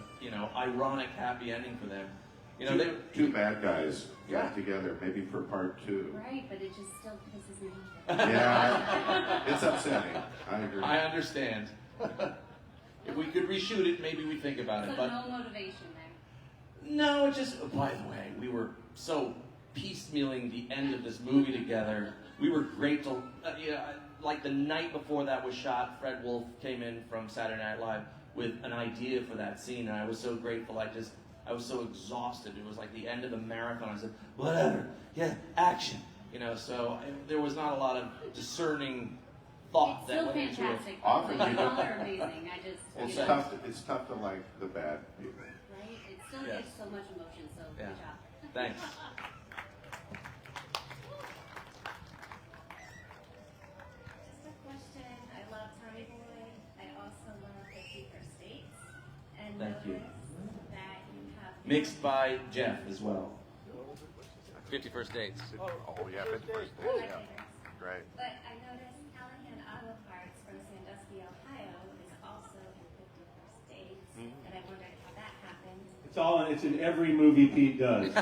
ironic happy ending for them. You know, they Two bad guys Yeah. got together, maybe for part 2. Right, but it just still pisses me off. Yeah, it's upsetting. I agree. I understand. If we could reshoot it, maybe we'd think about it. So But no motivation there. no, it just, by the way, we were so piecemealing the end of this movie together. We were grateful. Like the night before that was shot, Fred Wolf came in from Saturday Night Live with an idea for that scene, and I was so grateful. I was so exhausted. It was like the end of the marathon. I said, whatever, yeah, action. So there was not a lot of discerning thought that Still went into it. fantastic. Often Like, you y'all don't- are amazing. It's tough to like the bad people. Right? It still Yeah. gives so much emotion, so Yeah. good job. Thanks. Just a question. I love Tommy Boy. I also love 50 First Dates. And Thank you. noticed that you have Mixed by Jeff as well. 51st Dates. Oh, yeah, 51st my Dates, yeah. favorites. Great. But I noticed Callahan Auto Parts from Sandusky, Ohio is also in 50 First Dates. And I wondered how that happened. It's in every movie Pete does.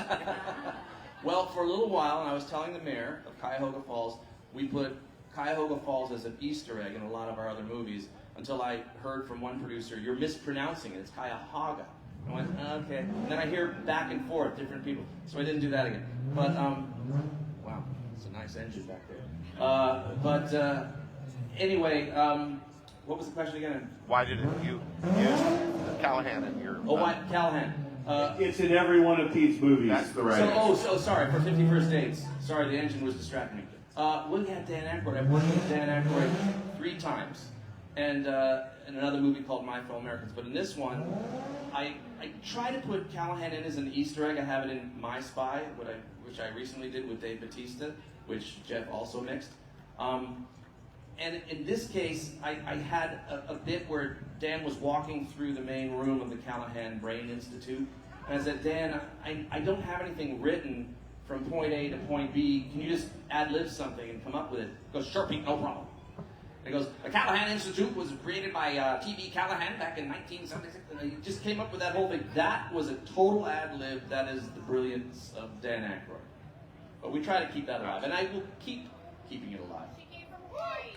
Well, for a little while, and I was telling the mayor of Cuyahoga Falls, we put Cuyahoga Falls as an Easter egg in a lot of our other movies until I heard from one producer, you're mispronouncing it, it's Cuyahoga. I went, okay. And then I hear back and forth, different people. So I didn't do that again. But, wow, it's a nice engine back there. Anyway, what was the question again? Why didn't you use Callahan in your... Oh, why, Callahan. It's in every one of Pete's movies. That's the right answer. So sorry, for 51st Dates. Sorry, the engine was distracting me. We had Dan Aykroyd. I've worked with Dan Aykroyd 3 times. And in another movie called My Fellow Americans. But in this one, I try to put Callahan in as an Easter egg. I have it in My Spy, which I recently did with Dave Bautista, which Jeff also mixed. And in this case, I had a bit where Dan was walking through the main room of the Callahan Brain Institute. And I said, Dan, I don't have anything written from point A to point B. Can you just ad-lib something and come up with it? He goes, sure, Pete, no problem. He goes, the Callahan Institute was created by T.B. Callahan back in 1976. And he just came up with that whole thing. That was a total ad lib. That is the brilliance of Dan Aykroyd. But we try to keep that alive, and I will keep keeping it alive. She came from Hawaii.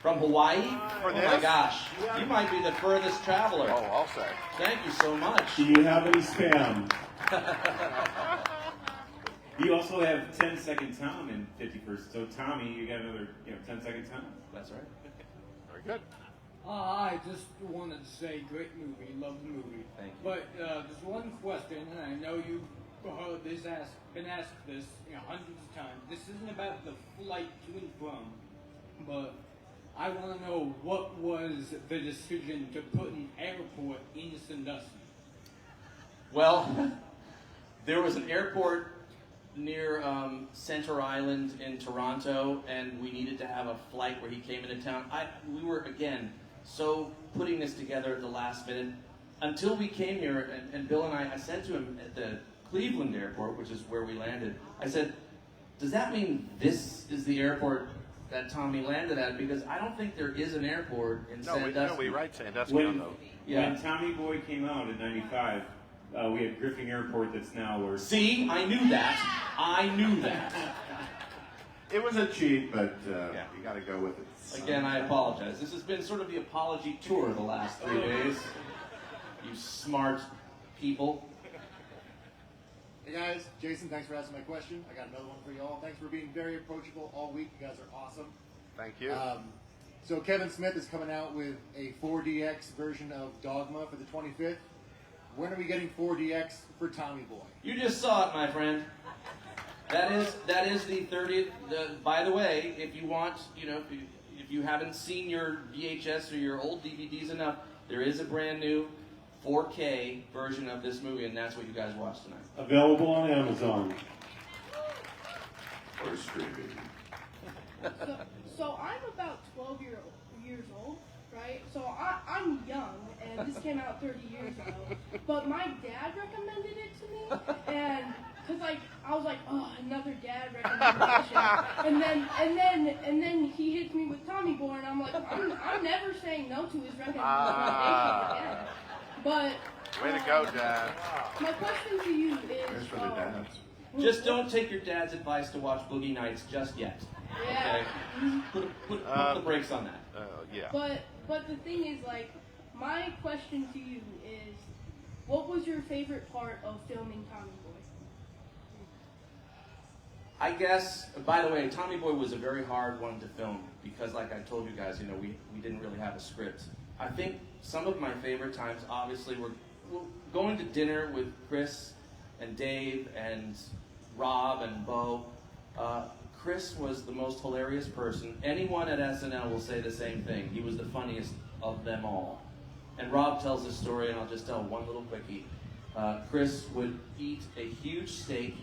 From Hawaii? For Oh this? my gosh. You might be the furthest traveler. Oh, I'll say. Thank you so much. Do you have any spam? You also have 10-second Tom in 51st. So Tommy, you got another 10-second Tom. That's right. Very good. I just wanted to say, great movie, love the movie. Thank you. But there's one question, and I know you've been asked this hundreds of times. This isn't about the flight to and from, but I want to know what was the decision to put an airport in Sandusky? Well, there was an airport near Center Island in Toronto, and we needed to have a flight where he came into town. We were, again, so putting this together at the last minute. Until we came here, and Bill and I said to him at the Cleveland airport, which is where we landed, I said, does that mean this is the airport that Tommy landed at? Because I don't think there is an airport in Sandusky. we write Sandusky When, on those. Yeah. when Tommy Boy came out in '95, we had Griffin Airport that's now where. See, I knew that. I knew that. It was a cheat, but you got to go with it. Again, I apologize. This has been sort of the apology tour the last 3 days. You smart people. Hey guys, Jason, thanks for asking my question. I got another one for y'all. Thanks for being very approachable all week. You guys are awesome. Thank you. So Kevin Smith is coming out with a 4DX version of Dogma for the 25th. When are we getting 4DX for Tommy Boy? You just saw it, my friend. That is the 30th. By the way, if you want, if you haven't seen your VHS or your old DVDs enough, there is a brand new 4K version of this movie, and that's what you guys watch tonight. Available on Amazon. Or streaming. So I'm about 12 years old, right? So I'm young, and this came out 30 years ago. But my dad recommended it to me, and because I was like, oh, another dad recommendation. and then he hits me with Tommy Boy, and I'm like, I'm never saying no to his recommendation again. But Way to go, Dad. my question to you Here's is, for the dads. Just don't take your dad's advice to watch Boogie Nights just yet. yeah. Okay? Put the brakes on that. Yeah. But the thing is, my question to you is, what was your favorite part of filming Tommy Boy? I guess, by the way, Tommy Boy was a very hard one to film because, like I told you guys, we didn't really have a script. I think some of my favorite times, obviously, were going to dinner with Chris and Dave and Rob and Bo. Chris was the most hilarious person. Anyone at SNL will say the same thing. He was the funniest of them all. And Rob tells this story, and I'll just tell one little quickie. Chris would eat a huge steak,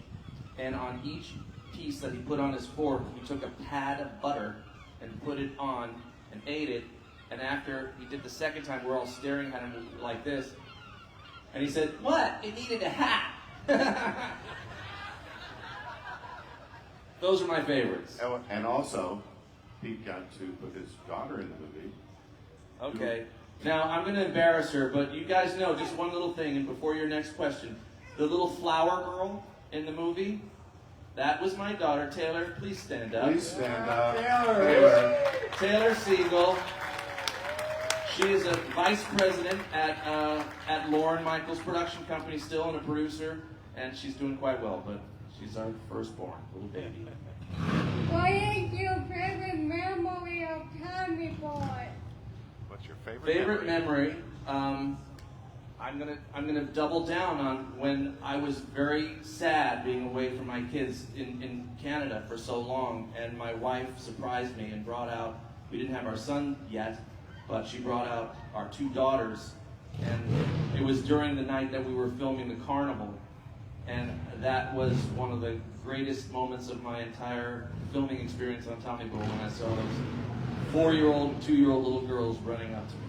and on each piece that he put on his fork, he took a pad of butter and put it on and ate it. And after he did the second time, we're all staring at him like this. And he said, "What? It needed a hat." Those are my favorites. And also, Pete got to put his daughter in the movie. Okay. Now, I'm going to embarrass her, but you guys know just one little thing, and before your next question. The little flower girl in the movie, that was my daughter. Taylor, please stand up. Please stand up. Taylor Segal. She is a vice president at Lauren Michaels' production company still, and a producer, and she's doing quite well, but she's our firstborn little baby. What is your favorite memory of Tommy Boy? What's your Favorite memory? I'm gonna double down on when I was very sad being away from my kids in Canada for so long, and my wife surprised me and brought out. We didn't have our son yet, but she brought out our two daughters, and it was during the night that we were filming The Carnival, and that was one of the greatest moments of my entire filming experience on Tommy Boy when I saw those 4-year-old and 2-year-old little girls running up to me.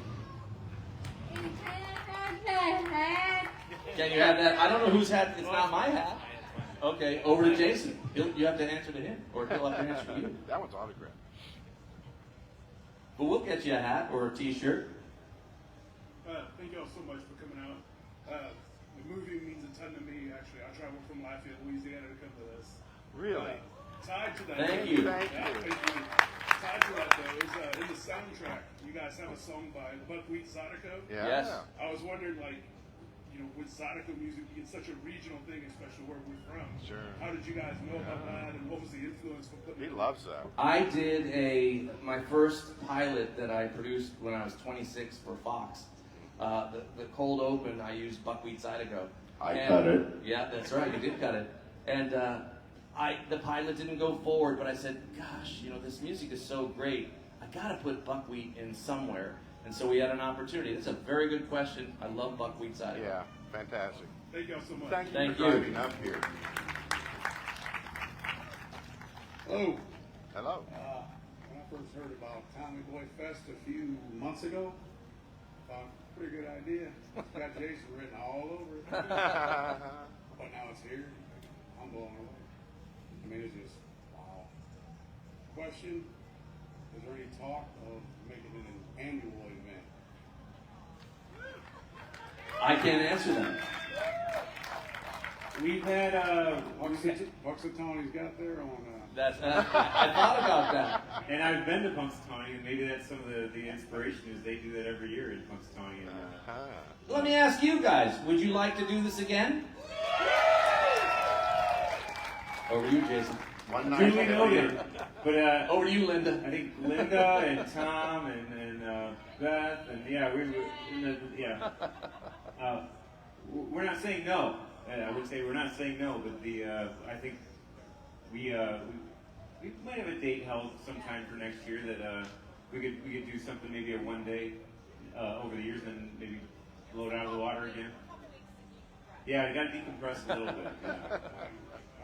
Can you have that? I don't know whose hat. It's not my hat. Okay, over to Jason. You have to answer to him, or he'll have to answer to you. That one's autographed. But we'll get you a hat or a t-shirt. Thank y'all so much for coming out. The movie means a ton to me, actually. I traveled from Lafayette, Louisiana to come to this. Really? Tied to that. Thank you. Thank you. Tied to that, though, is in the soundtrack, you guys have a song by Buckwheat Zydeco. Yeah. Yes. I was wondering, like, you know, with Zydeco music being such a regional thing, especially where we're from. Sure. How did you guys know about that, and what was the influence for putting He it loves that. I did my first pilot that I produced when I was 26 for Fox. The cold open, I used Buckwheat Zydeco. I cut it. Yeah, that's right, you did cut it. And the pilot didn't go forward, but I said, gosh, you know, this music is so great. I gotta put buckwheat in somewhere. And so we had an opportunity. That's a very good question. I love Buckwheat Zydeco. Yeah, fantastic. Thank y'all so much. Thank you for driving up here. Hello. Hello. When I first heard about Tommy Boy Fest a few months ago, thought, pretty good idea. Got Jason written all over it. But now it's here. I'm blown away. I mean, it's just, wow. Question, is there any talk of making it an annual event? I can't answer that. We've had Buxatoni's got there on. That's I thought about that. And I've been to Punxsutawney, and maybe that's some of the inspiration is they do that every year in Punxsutawney. And, Let me ask you guys, would you like to do this again? Over to you, Jason. One night. Duly noted. But over to you, Linda. I think Linda and Tom and Beth and we're not saying no. I would say we're not saying no, but I think we might have a date held sometime for next year that we could do something, maybe a one day over the years, and maybe blow it out of the water again. Yeah, you got to decompress a little bit. Yeah.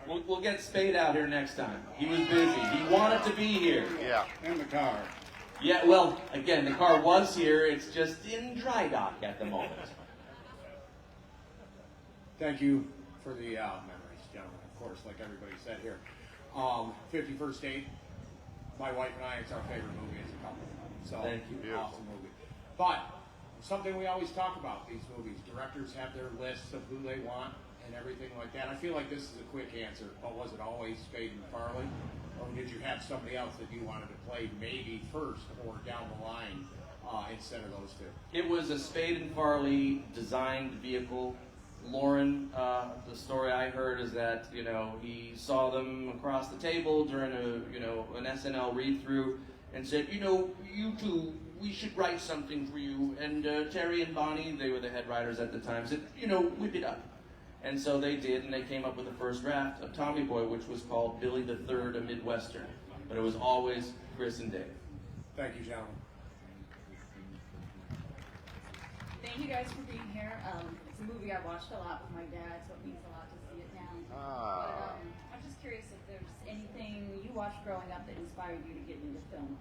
We'll get Spade out here next time. He was busy. He wanted to be here. Yeah. In the car. Yeah, well, again, the car was here. It's just in dry dock at the moment. Thank you for the memories, gentlemen. Of course, like everybody said here. 51st Date, my wife and I, it's our favorite movie as a couple. So, Thank you. Awesome movie. But, something we always talk about, these movies. Directors have their lists of who they want and everything like that. I feel like this is a quick answer, but was it always Spade and Farley? Or did you have somebody else that you wanted to play maybe first or down the line instead of those two? It was a Spade and Farley designed vehicle. Lauren, the story I heard is that, you know, he saw them across the table during an SNL read-through and said, you know, you two, we should write something for you. And Terry and Bonnie, they were the head writers at the time, said, you know, whip it up. And so they did, and they came up with the first draft of Tommy Boy, which was called Billy the Third, a Midwestern. But it was always Chris and Dave. Thank you, gentlemen. Thank you guys for being here. It's a movie I watched a lot with my dad, so it means a lot to see it now. But I'm just curious if there's anything you watched growing up that inspired you to get into film.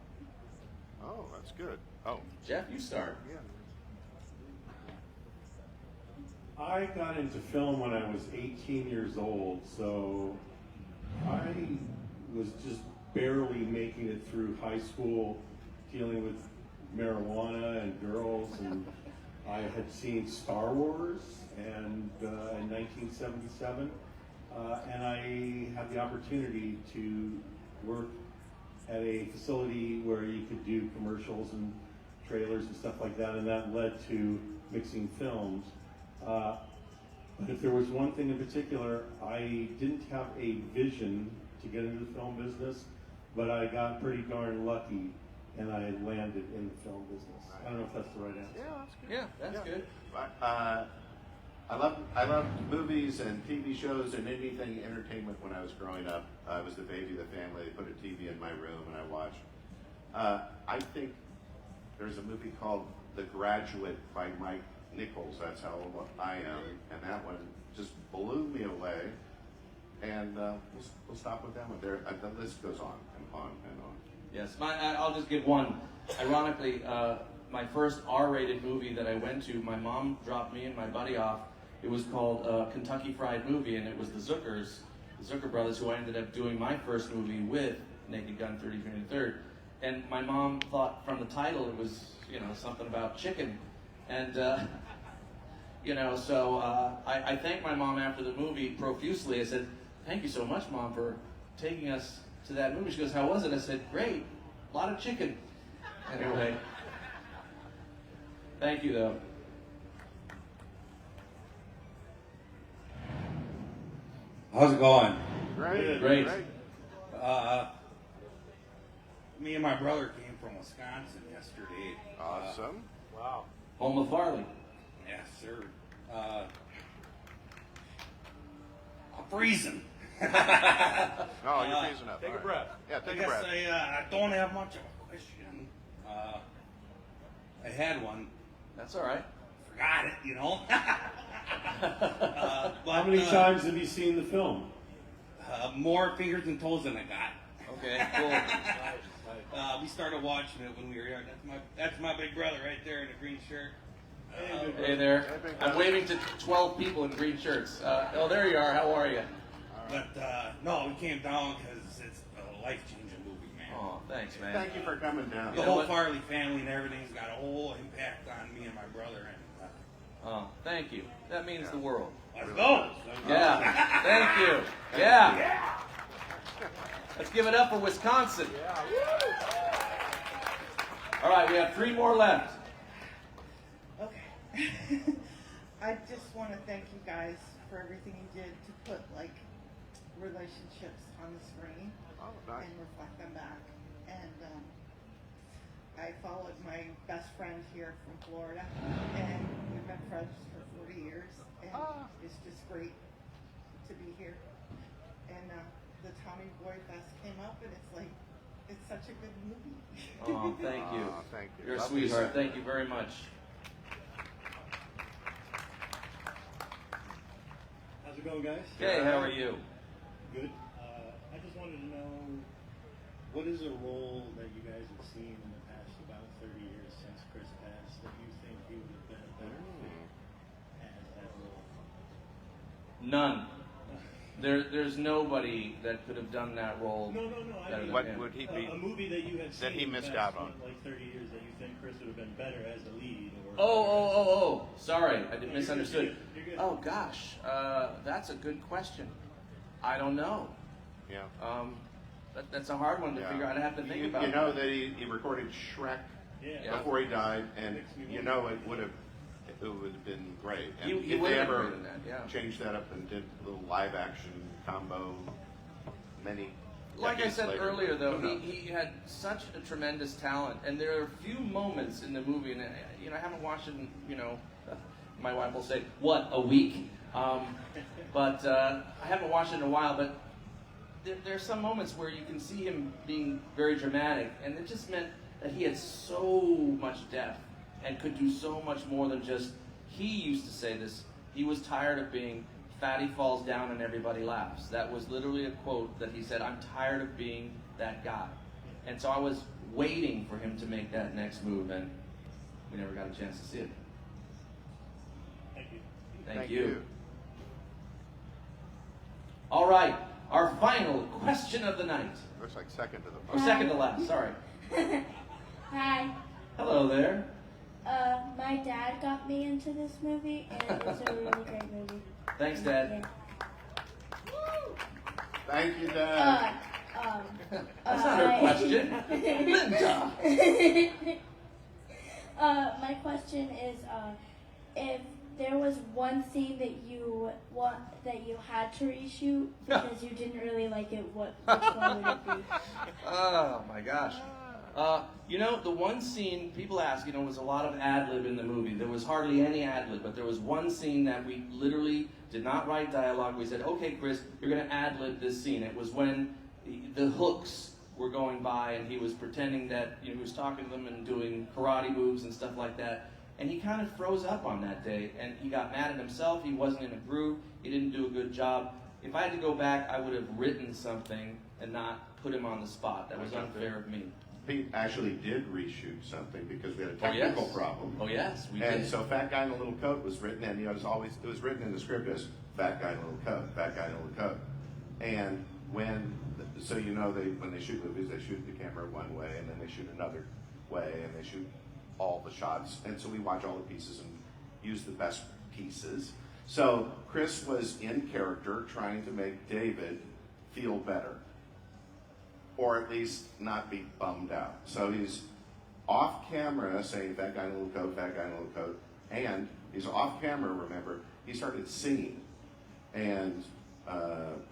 Oh, that's good. Oh. Jeff, you start. Yeah. I got into film when I was 18 years old, so I was just barely making it through high school, dealing with marijuana and girls, and I had seen Star Wars and in 1977, and I had the opportunity to work at a facility where you could do commercials and trailers and stuff like that, and that led to mixing films. But if there was one thing in particular, I didn't have a vision to get into the film business, but I got pretty darn lucky, and I landed in the film business. I don't know if that's the right answer. Yeah, that's good. I loved movies and TV shows and anything entertainment when I was growing up. I was the baby of the family. They put a TV in my room and I watched. I think there's a movie called The Graduate by Mike Nichols. That's how old I am. And that one just blew me away. And we'll stop with that one. The list goes on and on and on. Yes, I'll just give one. Ironically, my first R-rated movie that I went to, my mom dropped me and my buddy off. It was called Kentucky Fried Movie, and it was the Zucker brothers, who I ended up doing my first movie with, Naked Gun 33rd. and my mom thought from the title it was, something about chicken. And, so I thanked my mom after the movie profusely. I said, "Thank you so much, Mom, for taking us to that movie." She goes, "How was it?" I said, "Great, a lot of chicken." Anyway, thank you, though. How's it going? Great. Great. Me and my brother came from Wisconsin yesterday. Awesome. Wow. Home of Werling. Yes, sir. I'm freezing. Oh, you're freezing up. Take All a breath. Yeah, take I a breath. guess I don't have much of a question. I had one. That's all right. Forgot it, but, How many times have you seen the film? More fingers and toes than I got. Okay, cool. We started watching it when we were young. That's my big brother right there in the green shirt. Hey there. I'm waving to 12 people in green shirts. Oh, there you are. How are you? But no, we came down because it's a life-changing movie, man. Oh, thanks, man. Thank you for coming down. The whole Farley family and everything's got a whole impact on me and my brother. And Oh, thank you. That means the world. let's go. Yeah. Thank you. Yeah. Let's give it up for Wisconsin. All right, we have 3 more left. Okay. I just want to thank you guys for everything you did to put relationships on the screen and reflect them back. And I followed my best friend here from Florida, and we've been friends for 40 years, and it's just great to be here. And the Tommy Boy Fest came up, and it's such a good movie. Oh, thank you. Oh, thank you. You're a Love sweetheart. this. Thank you very much. How's it going, guys? Hey, how are you? Good. I just wanted to know, what is a role that you guys have seen in the past about 30 years since Chris passed that you think he would have been a better fit as that role? None. There's nobody that could have done that role. No. better than What him. would he be? A movie that you had seen that he in the missed past, out on? like 30 years that you think Chris would have been better as the lead? Or Oh. Sorry, I No, misunderstood. you're good. Oh gosh, that's a good question. I don't know. Yeah. That's a hard one to figure out. I have to think about. You know that he recorded Shrek before he died, and it would have been great. And He if would they have ever been in that, yeah. changed that up and did a little live action combo, many. Like I decades said later, earlier, though, who knows? he had such a tremendous talent, and there are a few moments in the movie, and I haven't watched it in, my wife will say, what, a week? But I haven't watched it in a while, but there are some moments where you can see him being very dramatic, and it just meant that he had so much depth and could do so much more than just, he used to say this, he was tired of being fatty falls down and everybody laughs. That was literally a quote that he said, I'm tired of being that guy. And so I was waiting for him to make that next move, and we never got a chance to see it. Thank you. Thank you. All right, our final question of the night. Looks like second to the Or second to last, sorry. Hi. Hello there. My dad got me into this movie, and it's a really great movie. Thanks, Dad. Thank you, Dad. That's not her question. Linda. My question is, if there was one scene that you had to reshoot because you didn't really like it, which one would it be? Oh my gosh. The one scene, people ask, was a lot of ad-lib in the movie. There was hardly any ad-lib, but there was one scene that we literally did not write dialogue. We said, okay, Chris, you're going to ad-lib this scene. It was when the hooks were going by and he was pretending that he was talking to them and doing karate moves and stuff like that. And he kind of froze up on that day, and he got mad at himself. He wasn't in a groove. He didn't do a good job. If I had to go back, I would have written something and not put him on the spot. That was unfair of me. Pete actually did reshoot something because we had a technical problem. Oh yes, we and did. so "Fat Guy in a Little Coat" was written, and it was written in the script as "Fat Guy in a Little Coat," "Fat Guy in a Little Coat." And when so you know when they shoot movies, they shoot the camera one way, and then they shoot another way, and they shoot all the shots. And so we watch all the pieces and use the best pieces. So Chris was in character trying to make David feel better, or at least not be bummed out. So he's off camera saying, fat guy in a little coat, fat guy in a little coat, and he's off camera, remember, he started singing. And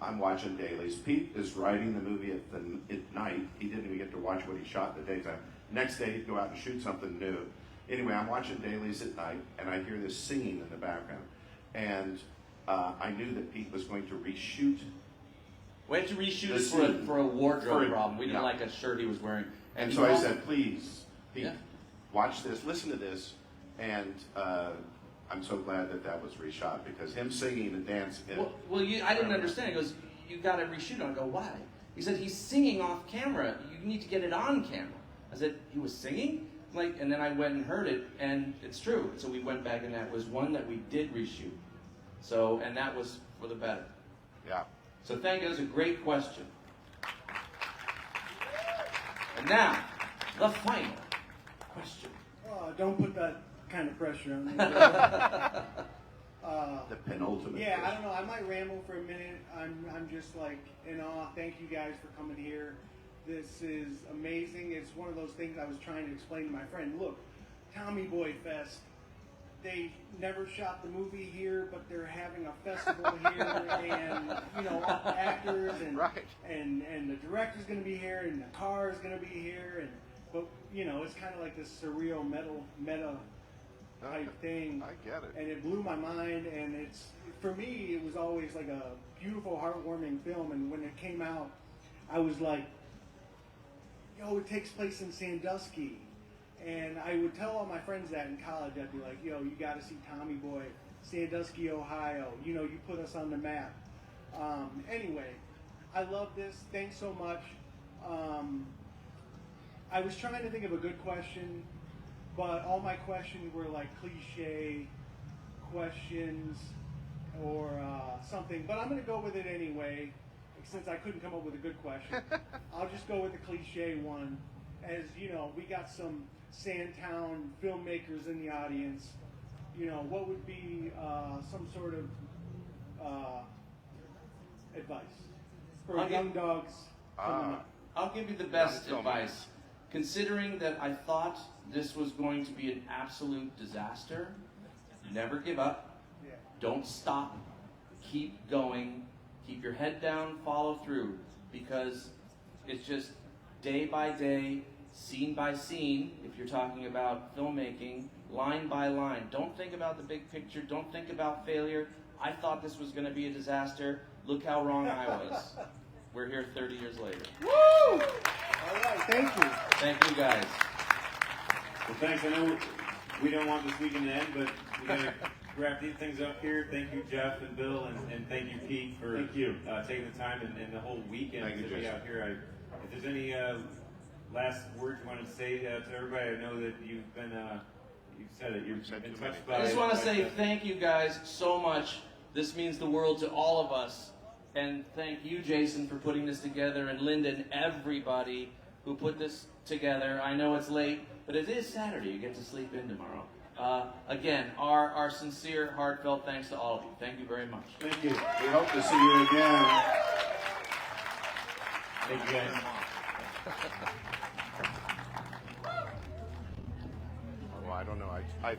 I'm watching dailies. Pete is writing the movie at night. He didn't even get to watch what he shot in the daytime. Next day he'd go out and shoot something new. Anyway, I'm watching dailies at night, and I hear this singing in the background. And I knew that Pete was going to reshoot. We had to reshoot it for a wardrobe problem. We didn't like a shirt he was wearing. And so I said, please, Pete, watch this, listen to this. And I'm so glad that was reshot, because him singing and dancing. I didn't understand. He goes, you got to reshoot it. I go, why? He said, he's singing off camera. You need to get it on camera. I said, he was singing? And then I went and heard it, and it's true. So we went back, and that was one that we did reshoot. So, and that was for the better. Yeah. So thank you. That was a great question. And now, the final question. Don't put that kind of pressure on me. The penultimate. Yeah, question. I don't know. I might ramble for a minute. I'm just like in awe. Thank you guys for coming here. This is amazing. It's one of those things I was trying to explain to my friend. Look, Tommy Boy Fest. They never shot the movie here, but they're having a festival here, and actors and the director's going to be here, and the car is going to be here, but it's kind of like this surreal meta type thing. I get it. And it blew my mind, and for me, it was always like a beautiful, heartwarming film. And when it came out, I was like, yo, it takes place in Sandusky. And I would tell all my friends that in college. I'd be like, yo, you got to see Tommy Boy, Sandusky, Ohio. You put us on the map. Anyway, I love this. Thanks so much. I was trying to think of a good question, but all my questions were like cliche questions or something. But I'm going to go with it anyway, since I couldn't come up with a good question. I'll just go with the cliche one. As you know, we got some Sandtown filmmakers in the audience. What would be some sort of advice for young dogs coming up? I'll give you the best advice. Considering that I thought this was going to be an absolute disaster, never give up. Yeah. Don't stop. Keep going. Keep your head down. Follow through. Because it's just day by day, scene by scene, if you're talking about filmmaking, line by line. Don't think about the big picture. Don't think about failure. I thought this was going to be a disaster. Look how wrong I was. We're here 30 years later. Woo! All right, thank you. Thank you, guys. Well, thanks. I know we don't want this weekend to end, but we got to wrap these things up here. Thank you, Jeff and Bill, and thank you, Pete, for taking the time and the whole weekend to be out here. If there's any last words you want to say to everybody, I know that you've been, you've said it, you've been touched by it. I just want to say thank you guys so much. This means the world to all of us. And thank you, Jason, for putting this together, and Linda and everybody who put this together. I know it's late, but it is Saturday. You get to sleep in tomorrow. Again, our sincere, heartfelt thanks to all of you. Thank you very much. Thank you. We hope to see you again. Thank you, guys. Well, I don't know. I